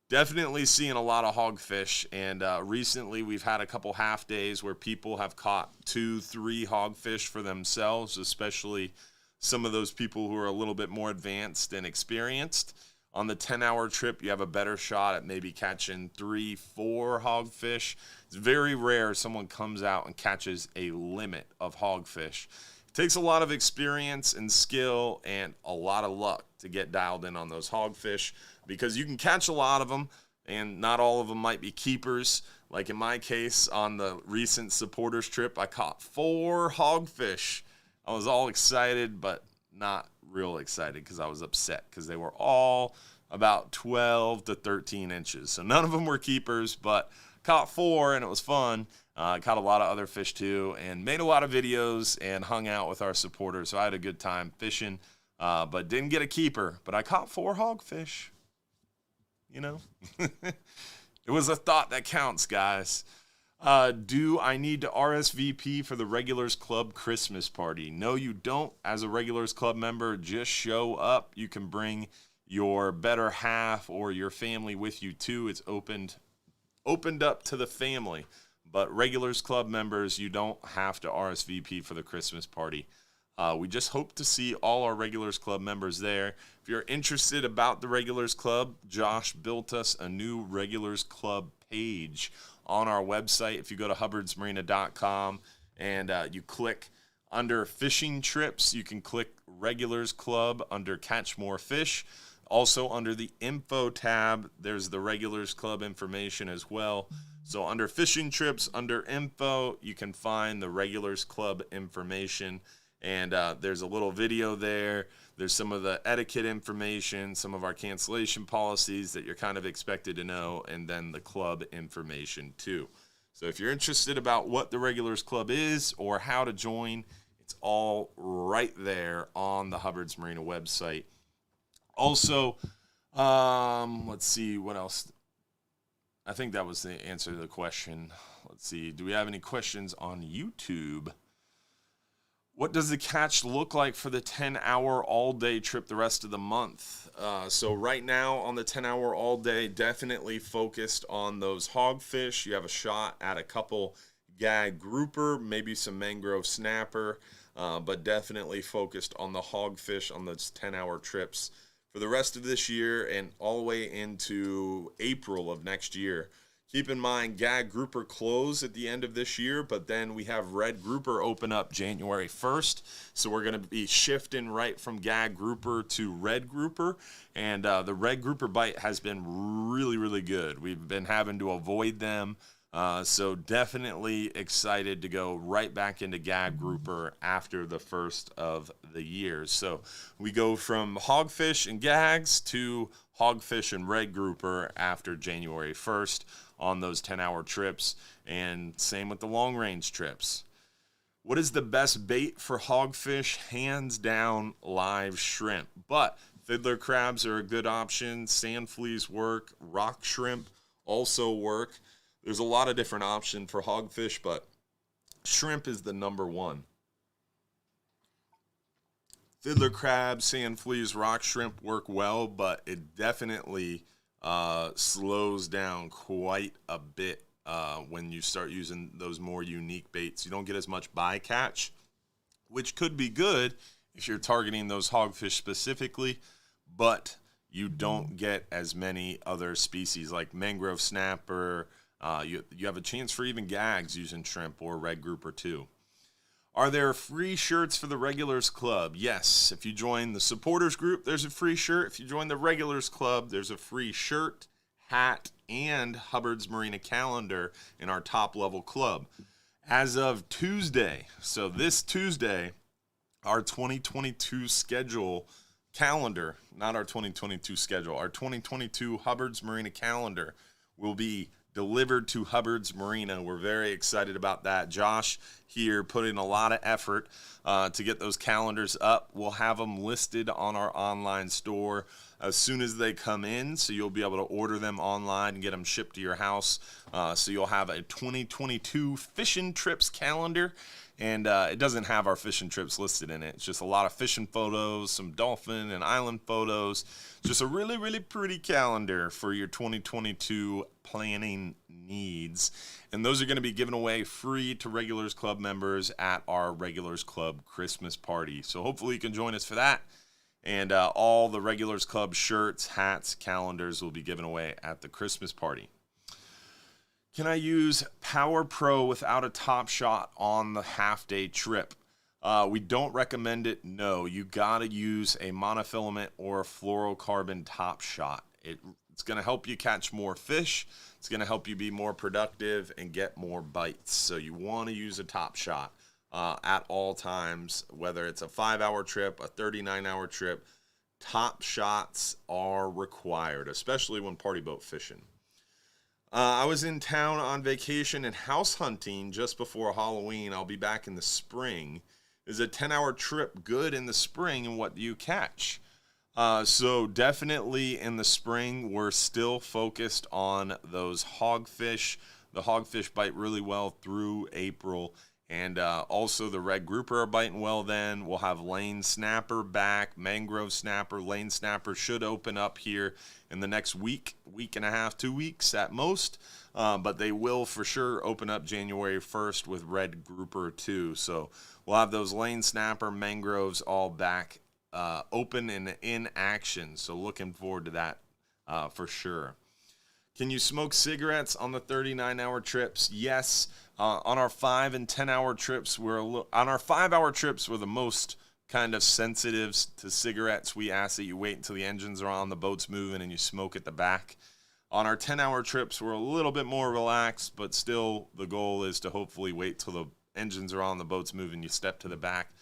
definitely seeing a lot of hogfish. And recently we've had a couple half days where people have caught 2-3 hogfish for themselves, especially some of those people who are a little bit more advanced and experienced. On the 10-hour trip, you have a better shot at maybe catching 3-4 hogfish. It's very rare someone comes out and catches a limit of hogfish. It takes a lot of experience and skill and a lot of luck to get dialed in on those hogfish, because you can catch a lot of them and not all of them might be keepers. Like in my case, on the recent supporters trip, I caught 4 hogfish. I was all excited, but not real excited because I was upset because they were all about 12 to 13 inches. So none of them were keepers, but caught 4 and it was fun. Caught a lot of other fish too and made a lot of videos and hung out with our supporters. So I had a good time fishing, but didn't get a keeper. But I caught 4 hogfish. You know, it was a thought that counts, guys. Do I need to RSVP for the Regulars Club Christmas party? No, you don't. As a Regulars Club member, just show up. You can bring your better half or your family with you too. It's opened up to the family. But Regulars Club members, you don't have to RSVP for the Christmas party. We just hope to see all our Regulars Club members there. If you're interested about the Regulars Club, Josh built us a new Regulars Club page on our website. If you go to hubbardsmarina.com and you click under fishing trips, you can click Regulars Club under Catch More Fish. Also under the info tab, there's the Regulars Club information as well. So under fishing trips, under info, you can find the Regulars Club information. And there's a little video there. There's some of the etiquette information, some of our cancellation policies that you're kind of expected to know, and then the club information too. So if you're interested about what the Regulars Club is or how to join, it's all right there on the Hubbard's Marina website. Also, let's see, what else? I think that was the answer to the question. Let's see, do we have any questions on YouTube? What does the catch look like for the 10-hour all-day trip the rest of the month? So right now on the 10-hour all-day, definitely focused on those hogfish. You have a shot at a couple gag grouper, maybe some mangrove snapper, but definitely focused on the hogfish on those 10-hour trips for the rest of this year and all the way into April of next year. Keep in mind, gag grouper close at the end of this year, but then we have red grouper open up January 1st. So we're going to be shifting right from gag grouper to red grouper. And the red grouper bite has been really, really good. We've been having to avoid them. So definitely excited to go right back into gag grouper after the first of the year. So we go from hogfish and gags to hogfish and red grouper after January 1st. On those 10-hour trips, and same with the long-range trips. What is the best bait for hogfish? Hands down, live shrimp. But fiddler crabs are a good option. Sand fleas work. Rock shrimp also work. There's a lot of different options for hogfish, but shrimp is the number one. Fiddler crabs, sand fleas, rock shrimp work well, but it definitely slows down quite a bit when you start using those more unique baits. You don't get as much bycatch, which could be good if you're targeting those hogfish specifically, but you don't get as many other species like mangrove snapper. You have a chance for even gags using shrimp or red grouper too. Are there free shirts for the Regulars Club? Yes. If you join the supporters group, there's a free shirt. If you join the Regulars Club, there's a free shirt, hat, and Hubbard's Marina calendar in our top level club. As of Tuesday, so this Tuesday, our 2022 schedule calendar, not our 2022 schedule, our 2022 Hubbard's Marina calendar will be delivered to Hubbard's Marina. We're very excited about that. Josh here put in a lot of effort to get those calendars up. We'll have them listed on our online store as soon as they come in, so you'll be able to order them online and get them shipped to your house. So you'll have a 2022 fishing trips calendar, and it doesn't have our fishing trips listed in it. It's just a lot of fishing photos, some dolphin and island photos. Just a really, really pretty calendar for your 2022 planning needs. And those are going to be given away free to Regulars Club members at our Regulars Club Christmas party. So hopefully you can join us for that. And all the Regulars Club shirts, hats, calendars will be given away at the Christmas party. Can I use Power Pro without a top shot on the half-day trip? We don't recommend it. No, you got to use a monofilament or a fluorocarbon top shot. It's going to help you catch more fish. It's going to help you be more productive and get more bites. So you want to use a top shot at all times, whether it's a 5-hour trip, a 39-hour trip. Top shots are required, especially when party boat fishing. I was in town on vacation and house hunting just before Halloween. I'll be back in the spring. Is a 10-hour trip good in the spring, and what do you catch? So definitely in the spring, we're still focused on those hogfish. The hogfish bite really well through April, and also the red grouper are biting well then. We'll have lane snapper back, mangrove snapper. Lane snapper should open up here in the next week and a half, 2 weeks at most. But they will for sure open up January 1st with red grouper too. So we'll have those lane snapper, mangroves all back open and in action. So looking forward to that for sure. Can you smoke cigarettes on the 39-hour trips? Yes. On our 5 and 10-hour trips, on our 5-hour trips, we're the most kind of sensitive to cigarettes. We ask that you wait until the engines are on, the boat's moving, and you smoke at the back. On our 10-hour trips, we're a little bit more relaxed, but still the goal is to hopefully wait till the engines are on, the boat's moving, you step to the back.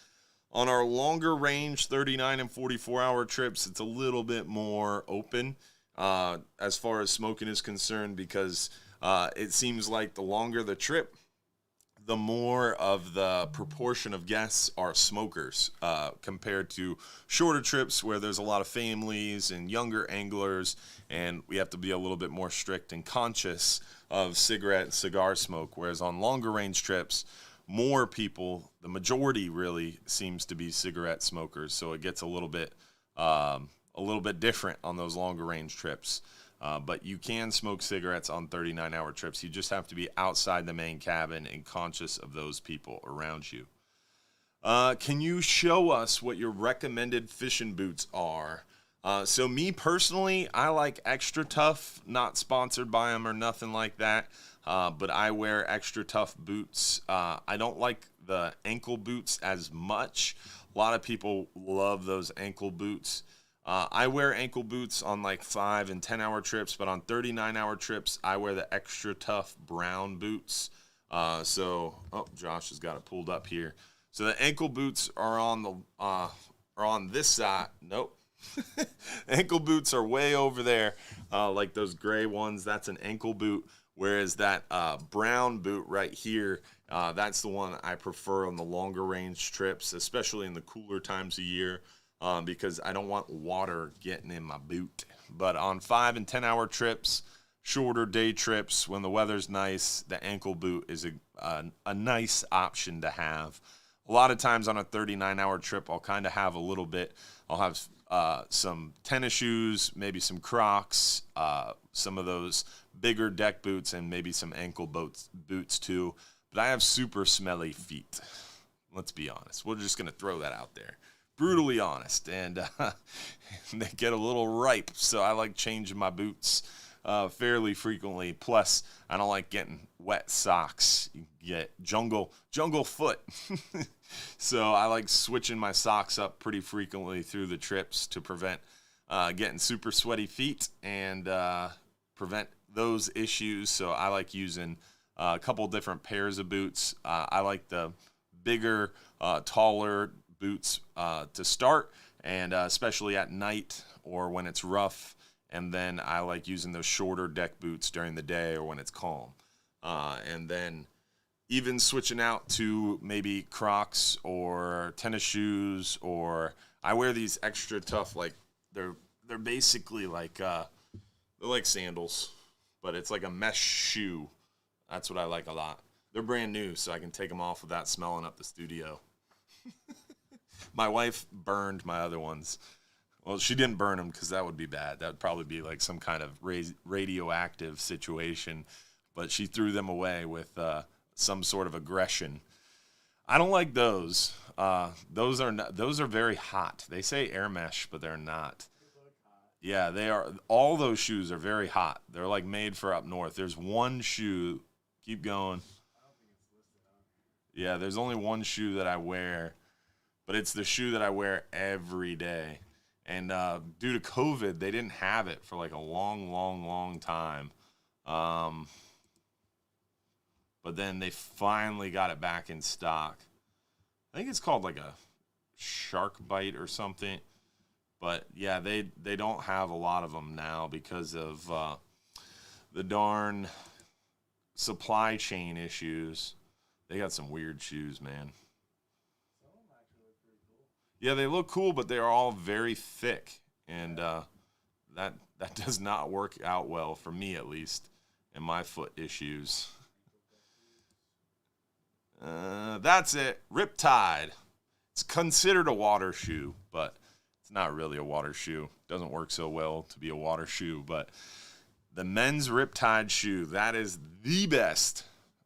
On our longer range 39 and 44-hour trips, it's a little bit more open as far as smoking is concerned, because it seems like the longer the trip, the more of the proportion of guests are smokers compared to shorter trips where there's a lot of families and younger anglers, and we have to be a little bit more strict and conscious of cigarette and cigar smoke. Whereas on longer range trips, more people, the majority really seems to be cigarette smokers, so it gets a little bit different on those longer range trips. But you can smoke cigarettes on 39-hour trips. You just have to be outside the main cabin and conscious of those people around you. Can you show us what your recommended fishing boots are? So me personally, I like Extra Tough, not sponsored by them or nothing like that. But I wear Extra Tough boots. I don't like the ankle boots as much. A lot of people love those ankle boots. I wear ankle boots on like 5 and 10-hour trips, but on 39-hour trips, I wear the Extra Tough brown boots. Josh has got it pulled up here. So the ankle boots are on this side. Nope. Ankle boots are way over there, like those gray ones. That's an ankle boot. Whereas that brown boot right here, that's the one I prefer on the longer range trips, especially in the cooler times of year. Because I don't want water getting in my boot. But on 5 and 10-hour trips, shorter day trips, when the weather's nice, the ankle boot is a nice option to have. A lot of times on a 39-hour trip, I'll kind of have I'll have some tennis shoes, maybe some Crocs, some of those bigger deck boots, and maybe some ankle boots too. But I have super smelly feet. Let's be honest. We're just going to throw that out there. Brutally honest, and they get a little ripe, so I like changing my boots fairly frequently. Plus, I don't like getting wet socks. You get jungle foot. So I like switching my socks up pretty frequently through the trips to prevent getting super sweaty feet and prevent those issues. So I like using a couple different pairs of boots. I like the bigger, taller boots to start, and especially at night or when it's rough. And then I like using those shorter deck boots during the day or when it's calm. And then even switching out to maybe Crocs or tennis shoes, or I wear these extra tough, like they're basically like they're like sandals, but it's like a mesh shoe. That's what I like a lot. They're brand new, so I can take them off without smelling up the studio. My wife burned my other ones. Well, she didn't burn them because that would be bad. That would probably be like some kind of radioactive situation. But she threw them away with some sort of aggression. I don't like those. Those are very hot. They say air mesh, but they're not. Yeah, they are. All those shoes are very hot. They're like made for up north. There's one shoe. Keep going. Yeah, there's only one shoe that I wear, but it's the shoe that I wear every day. And due to COVID, they didn't have it for like a long time. But then they finally got it back in stock. I think it's called like a shark bite or something. But yeah, they don't have a lot of them now because of the darn supply chain issues. They got some weird shoes, man. Yeah, they look cool, but they're all very thick, and that does not work out well for me, at least, and my foot issues. That's it. Riptide. It's considered a water shoe, but it's not really a water shoe. It doesn't work so well to be a water shoe, but the men's Riptide shoe, that is the best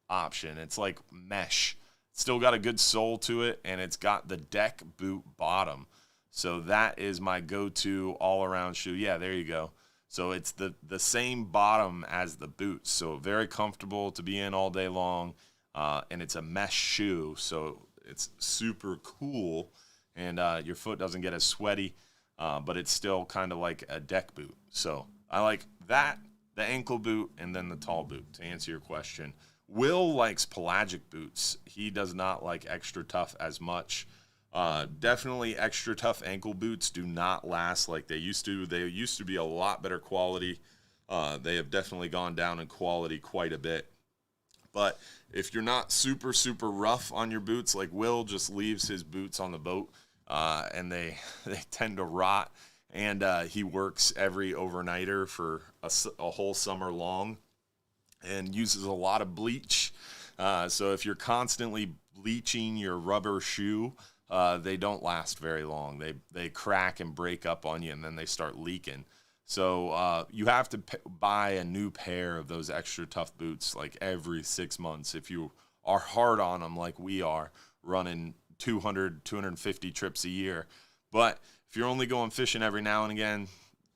option. It's like mesh. Still got a good sole to it, and it's got the deck boot bottom. So that is my go-to all-around shoe. Yeah, there you go. So it's the same bottom as the boots. So very comfortable to be in all day long, and it's a mesh shoe. So it's super cool, and your foot doesn't get as sweaty, but it's still kind of like a deck boot. So I like that, the ankle boot, and then the tall boot, to answer your question. Will likes pelagic boots. He does not like extra tough as much. Definitely extra tough ankle boots do not last like they used to. They used to be a lot better quality. They have definitely gone down in quality quite a bit. But if you're not super rough on your boots, like Will just leaves his boots on the boat, and they tend to rot. And he works every overnighter for a whole summer long, and uses a lot of bleach. So if you're constantly bleaching your rubber shoe, they don't last very long. They crack and break up on you, and then they start leaking. So you have to buy a new pair of those extra tough boots like every 6 months if you are hard on them like we are, running 200, 250 trips a year. But if you're only going fishing every now and again,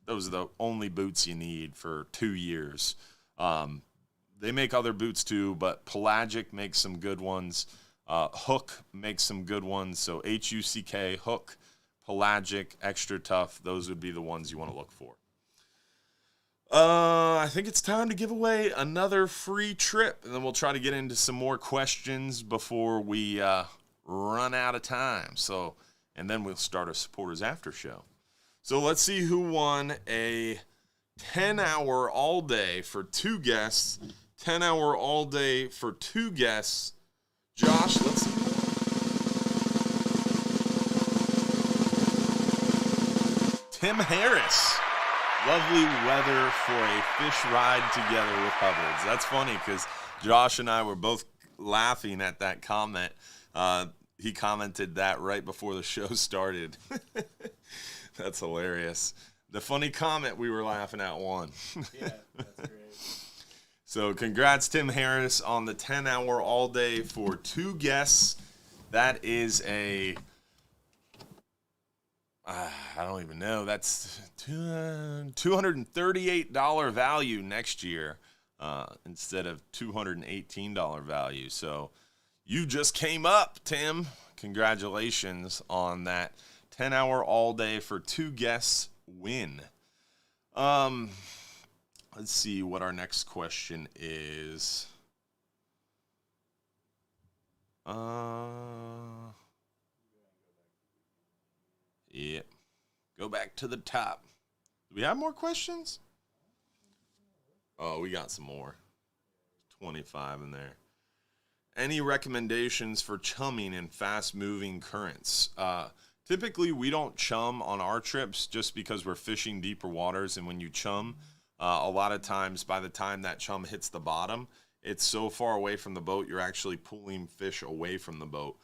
those are the only boots you need for 2 years. They make other boots too, but Pelagic makes some good ones. Hook makes some good ones. So Huck, Hook, Pelagic, Extra Tough, those would be the ones you want to look for. I think it's time to give away another free trip, and then we'll try to get into some more questions before we run out of time. So, and then we'll start a supporters after show. So let's see who won a 10-hour all day for 2 guests. 10-hour all day for 2 guests. Josh, let's see. Tim Harris. Lovely weather for a fish ride together with Hubbard's. That's funny because Josh and I were both laughing at that comment. He commented that right before the show started. That's hilarious. The funny comment we were laughing at won. Yeah, that's great. So congrats, Tim Harris, on the 10-hour all day for 2 guests. That is I don't even know. That's $238 value next year instead of $218 value. So you just came up, Tim. Congratulations on that 10-hour all day for 2 guests win. Let's see what our next question is. Yeah. Go back to the top. Do we have more questions? Oh, we got some more. 25 in there. Any recommendations for chumming in fast-moving currents? Typically, we don't chum on our trips just because we're fishing deeper waters, and when you chum, a lot of times by the time that chum hits the bottom, it's so far away from the boat, you're actually pulling fish away from the boat.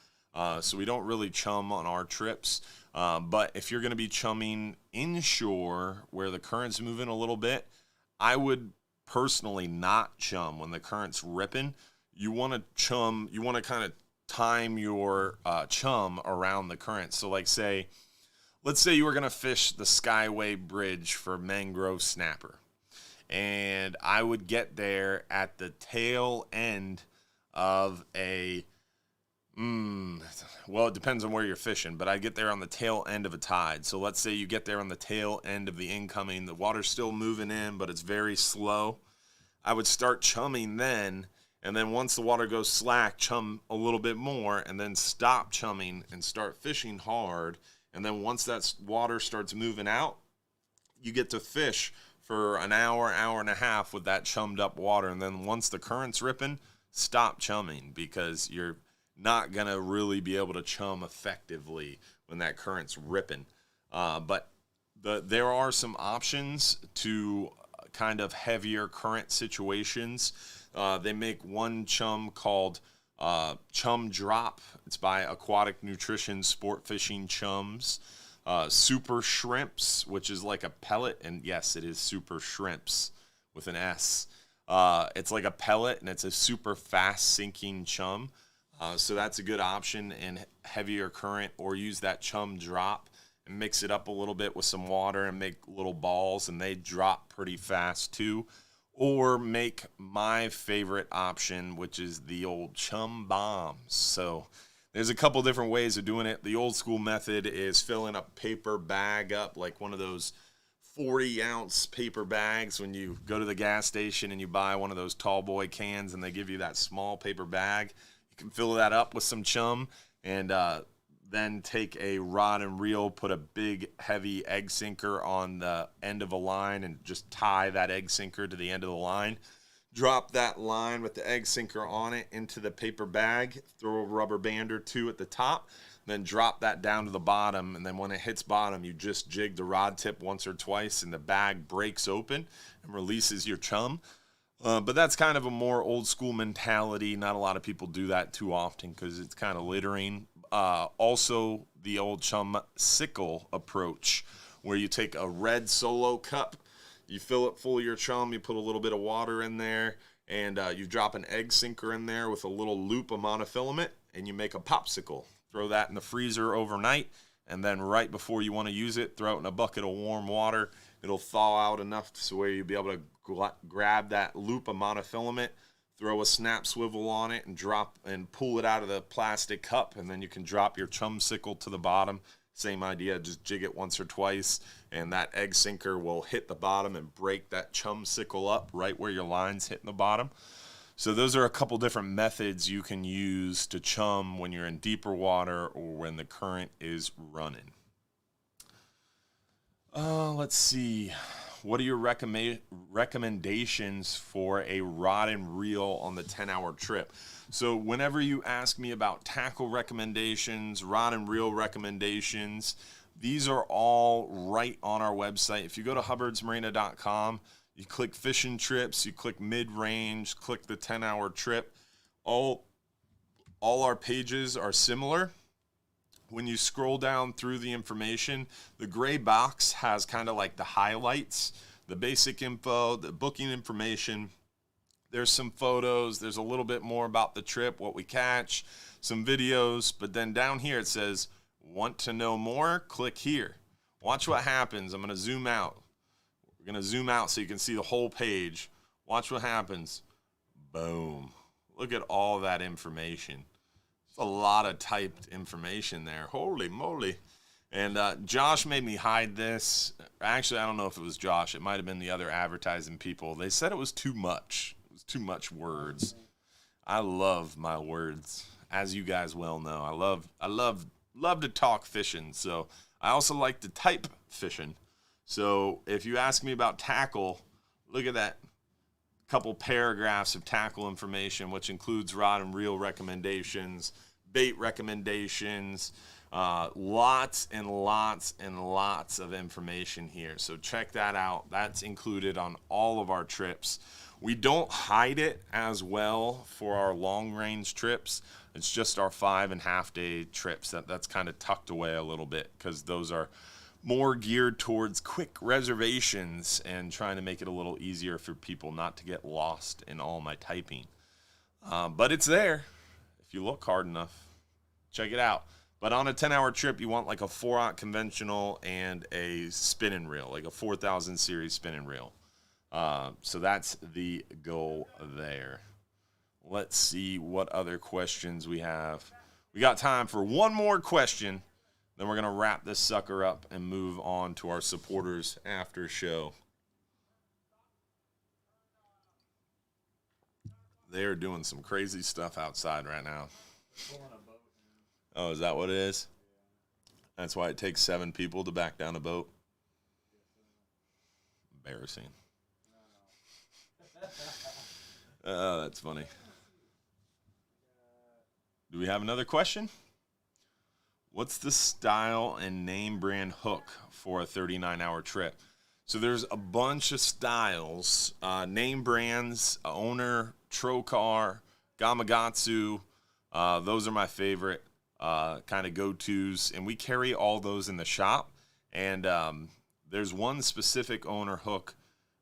So we don't really chum on our trips. But if you're going to be chumming inshore where the current's moving a little bit, I would personally not chum when the current's ripping. You want to chum, you want to kind of time your chum around the current. So like let's say you were going to fish the Skyway Bridge for mangrove snapper. And I would get there at the tail end of well, it depends on where you're fishing, but I get there on the tail end of a tide. So let's say you get there on the tail end of the incoming, the water's still moving in, but it's very slow. I would start chumming then, and then once the water goes slack, chum a little bit more, and then stop chumming and start fishing hard. And then once that water starts moving out, you get to fish for an hour, hour and a half with that chummed up water. And then once the current's ripping, stop chumming because you're not going to really be able to chum effectively when that current's ripping. But there are some options to kind of heavier current situations. They make one chum called Chum Drop. It's by Aquatic Nutrition Sport Fishing Chums. Super Shrimps, which is like a pellet. And yes, it is Super Shrimps with an S. It's like a pellet, and it's a super fast sinking chum. So that's a good option in heavier current, or use that Chum Drop and mix it up a little bit with some water and make little balls, and they drop pretty fast too. Or make my favorite option, which is the old Chum Bombs. So there's a couple different ways of doing it. The old school method is filling a paper bag up, like one of those 40-ounce paper bags when you go to the gas station and you buy one of those tall boy cans and they give you that small paper bag. You can fill that up with some chum and then take a rod and reel, put a big heavy egg sinker on the end of a line and just tie that egg sinker to the end of the line. Drop that line with the egg sinker on it into the paper bag, throw a rubber band or two at the top, then drop that down to the bottom, and then when it hits bottom, you just jig the rod tip once or twice and the bag breaks open and releases your chum. But that's kind of a more old school mentality. Not a lot of people do that too often because it's kind of littering. Also, the old chum sickle approach, where you take a red Solo cup, you fill it full of your chum, you put a little bit of water in there, and you drop an egg sinker in there with a little loop of monofilament, and you make a popsicle. Throw that in the freezer overnight, and then right before you want to use it, throw it in a bucket of warm water. It'll thaw out enough so where you'll be able to grab that loop of monofilament, throw a snap swivel on it, and drop and pull it out of the plastic cup, and then you can drop your chum sickle to the bottom. Same idea, just jig it once or twice, and that egg sinker will hit the bottom and break that chum sickle up right where your line's hitting the bottom. So those are a couple different methods you can use to chum when you're in deeper water or when the current is running. Let's see. What are your recommendations for a rod and reel on the 10-hour trip? So whenever you ask me about tackle recommendations, rod and reel recommendations, these are all right on our website. If you go to hubbardsmarina.com, you click fishing trips, you click mid-range, click the 10-hour trip. All our pages are similar. When you scroll down through the information, the gray box has kind of like the highlights, the basic info, the booking information. There's some photos. There's a little bit more about the trip, what we catch, some videos. But then down here it says, want to know more? Click here. Watch what happens. I'm going to zoom out. We're going to zoom out so you can see the whole page. Watch what happens. Boom. Look at all that information. It's a lot of typed information there. Holy moly. And Josh made me hide this. Actually, I don't know if it was Josh. It might have been the other advertising people. They said it was too much. It was too much words. I love my words, as you guys well know. I love to talk fishing. So I also like to type fishing. So if you ask me about tackle, look at that couple paragraphs of tackle information, which includes rod and reel recommendations, bait recommendations, lots and lots and lots of information here. So check that out. That's included on all of our trips. We don't hide it as well for our long range trips. It's just our 5.5 day trips that's kind of tucked away a little bit, because those are more geared towards quick reservations and trying to make it a little easier for people not to get lost in all my typing. But it's there if you look hard enough. Check it out. But on a 10-hour trip, you want like a 4-aught conventional and a spinning reel, like a 4000 series spinning reel. So that's the goal there. Let's see what other questions we have. We got time for one more question. Then we're going to wrap this sucker up and move on to our supporters after show. They are doing some crazy stuff outside right now. Oh, is that what it is? That's why it takes 7 people to back down a boat? Embarrassing. Oh, that's funny. Do we have another question? What's the style and name brand hook for a 39-hour trip? So there's a bunch of styles, name brands, Owner, Trocar, Gamakatsu. Those are my favorite kind of go-tos, and we carry all those in the shop. And there's one specific Owner hook,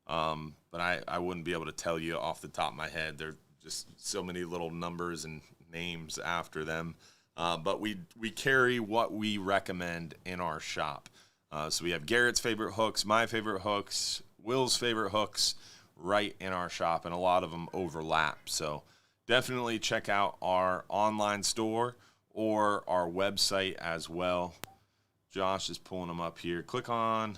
but I wouldn't be able to tell you off the top of my head. There are just so many little numbers and names after them. But we carry what we recommend in our shop. So we have Garrett's favorite hooks, my favorite hooks, Will's favorite hooks right in our shop, and a lot of them overlap. So definitely check out our online store or our website as well. Josh is pulling them up here. Click on,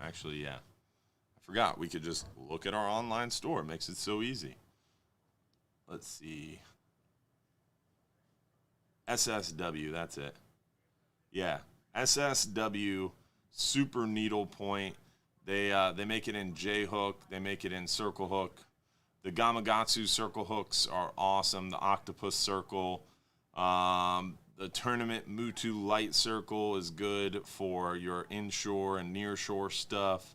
actually, yeah. I forgot we could just look at our online store. It makes it so easy. Let's see. SSW, that's it. Yeah, SSW Super Needle Point. They make it in J hook. They make it in circle hook. The Gamakatsu circle hooks are awesome. The Octopus circle. The Tournament Mutu light circle is good for your inshore and nearshore stuff.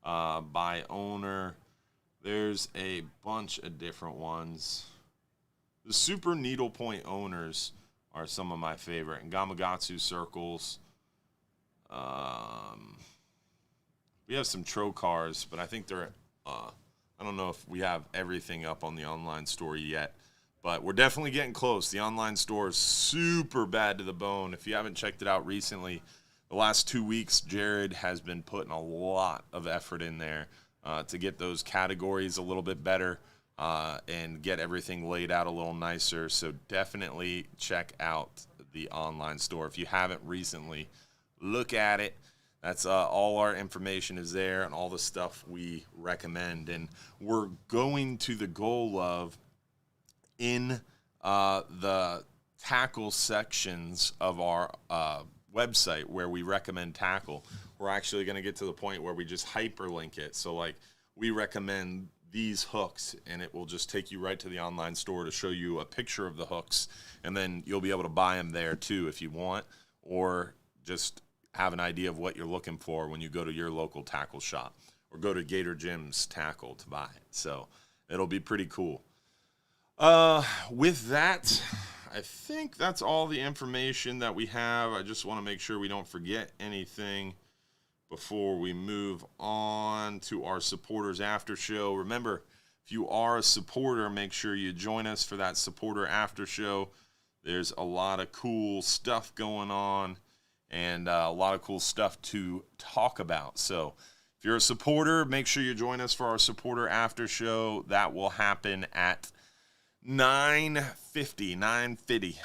By Owner. There's a bunch of different ones. The Super Needle Point Owners are some of my favorite. And Gamakatsu circles. We have some Trocars, but I think they're, I don't know if we have everything up on the online store yet. But we're definitely getting close. The online store is super bad to the bone. If you haven't checked it out recently, the last 2 weeks, Jared has been putting a lot of effort in there to get those categories a little bit better. And get everything laid out a little nicer. So definitely check out the online store. If you haven't recently, look at it. That's all our information is there and all the stuff we recommend. And we're going to the goal of, in the tackle sections of our website where we recommend tackle, we're actually going to get to the point where we just hyperlink it. So like we recommend these hooks, and it will just take you right to the online store to show you a picture of the hooks, and then you'll be able to buy them there too if you want, or just have an idea of what you're looking for when you go to your local tackle shop or go to Gator Jim's Tackle to buy it. So it'll be pretty cool. With that, I think that's all the information that we have. I just want to make sure we don't forget anything before we move on to our supporters after show. Remember, if you are a supporter, make sure you join us for that supporter after show. There's a lot of cool stuff going on and a lot of cool stuff to talk about. So if you're a supporter, make sure you join us for our supporter after show. That will happen at 9:50.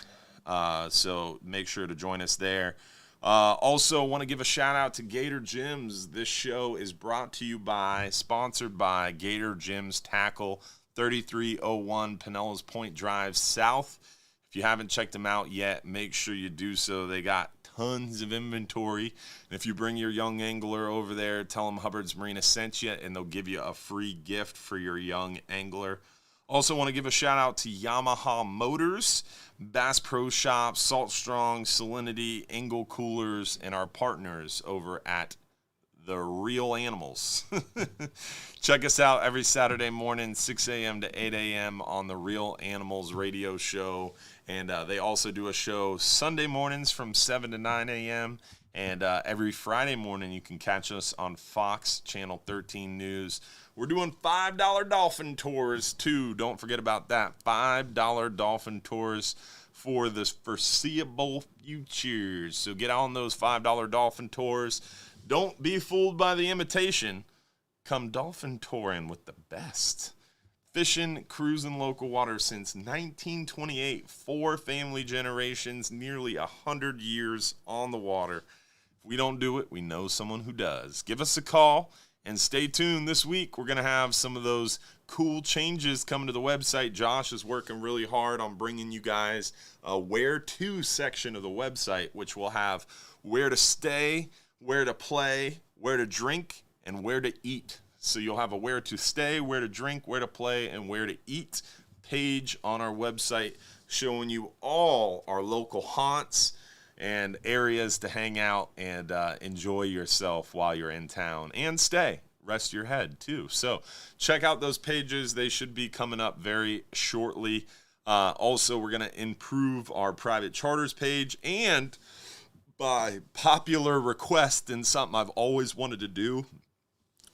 So make sure to join us there. Also, want to give a shout out to Gator Gyms. This show is sponsored by Gator Gyms Tackle, 3301 Pinellas Point Drive South. If you haven't checked them out yet, make sure you do so. They got tons of inventory. And if you bring your young angler over there, tell them Hubbard's Marina sent you, and they'll give you a free gift for your young angler. Also want to give a shout out to Yamaha Motors, Bass Pro Shop, Salt Strong, Salinity, Engel Coolers, and our partners over at The Real Animals. Check us out every Saturday morning, 6 a.m. to 8 a.m. on The Real Animals radio show. And they also do a show Sunday mornings from 7 to 9 a.m. And every Friday morning you can catch us on Fox Channel 13 News. We're doing $5 dolphin tours, too. Don't forget about that. $5 dolphin tours for the foreseeable future. So get on those $5 dolphin tours. Don't be fooled by the imitation. Come dolphin touring with the best. Fishing, cruising local waters since 1928. 4 family generations, nearly 100 years on the water. If we don't do it, we know someone who does. Give us a call. And stay tuned this week. We're going to have some of those cool changes coming to the website. Josh is working really hard on bringing you guys a where to section of the website, which will have where to stay, where to play, where to drink, and where to eat. So you'll have a where to stay, where to drink, where to play, and where to eat page on our website showing you all our local haunts and areas to hang out and enjoy yourself while you're in town. And rest your head too. So check out those pages. They should be coming up very shortly. Also, we're going to improve our private charters page. And by popular request and something I've always wanted to do,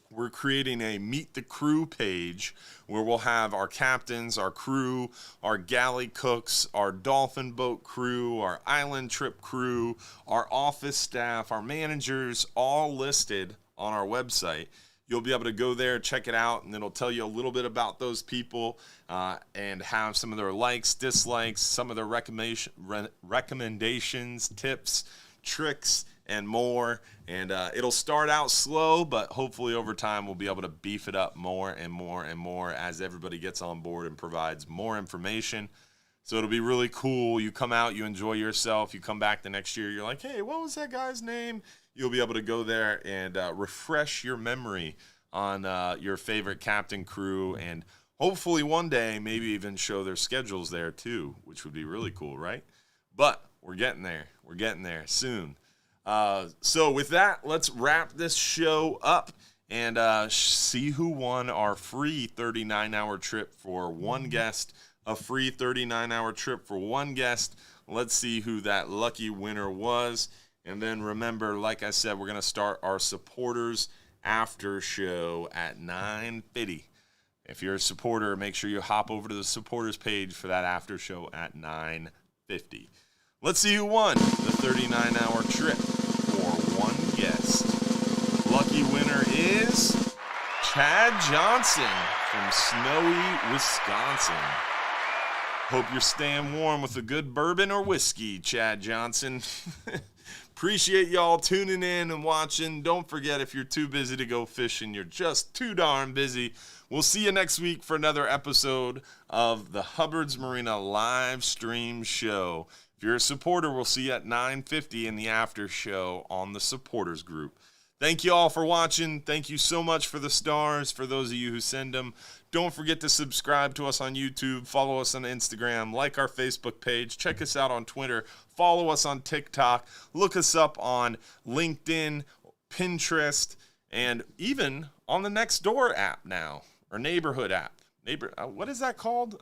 we're creating a Meet the Crew page where we'll have our captains, our crew, our galley cooks, our dolphin boat crew, our island trip crew, our office staff, our managers, all listed on our website. You'll be able to go there, check it out, and it'll tell you a little bit about those people and have some of their likes, dislikes, some of their recommendations, tips, tricks, and more. And it'll start out slow, but hopefully over time we'll be able to beef it up more and more and more as everybody gets on board and provides more information. So it'll be really cool. You come out, you enjoy yourself, you come back the next year, you're like, hey, what was that guy's name? You'll be able to go there and refresh your memory on your favorite captain, crew, and hopefully one day maybe even show their schedules there too, which would be really cool, right? But we're getting there. We're getting there soon. So with that, let's wrap this show up and see who won our free 39-hour trip for one guest. A free 39-hour trip for one guest. Let's see who that lucky winner was. And then remember, like I said, we're going to start our supporters after show at 9:50. If you're a supporter, make sure you hop over to the supporters page for that after show at 9:50. Let's see who won the 39-hour trip for one guest. Lucky winner is Chad Johnson from snowy Wisconsin. Hope you're staying warm with a good bourbon or whiskey, Chad Johnson. Appreciate y'all tuning in and watching. Don't forget, if you're too busy to go fishing, you're just too darn busy. We'll see you next week for another episode of the Hubbard's Marina live stream show. If you're a supporter, we'll see you at 9:50 in the after show on the supporters group. Thank you all for watching. Thank you so much for the stars, for those of you who send them. Don't forget to subscribe to us on YouTube, follow us on Instagram, like our Facebook page, check us out on Twitter, follow us on TikTok, look us up on LinkedIn, Pinterest, and even on the Nextdoor app now, or Neighborhood app. What is that called?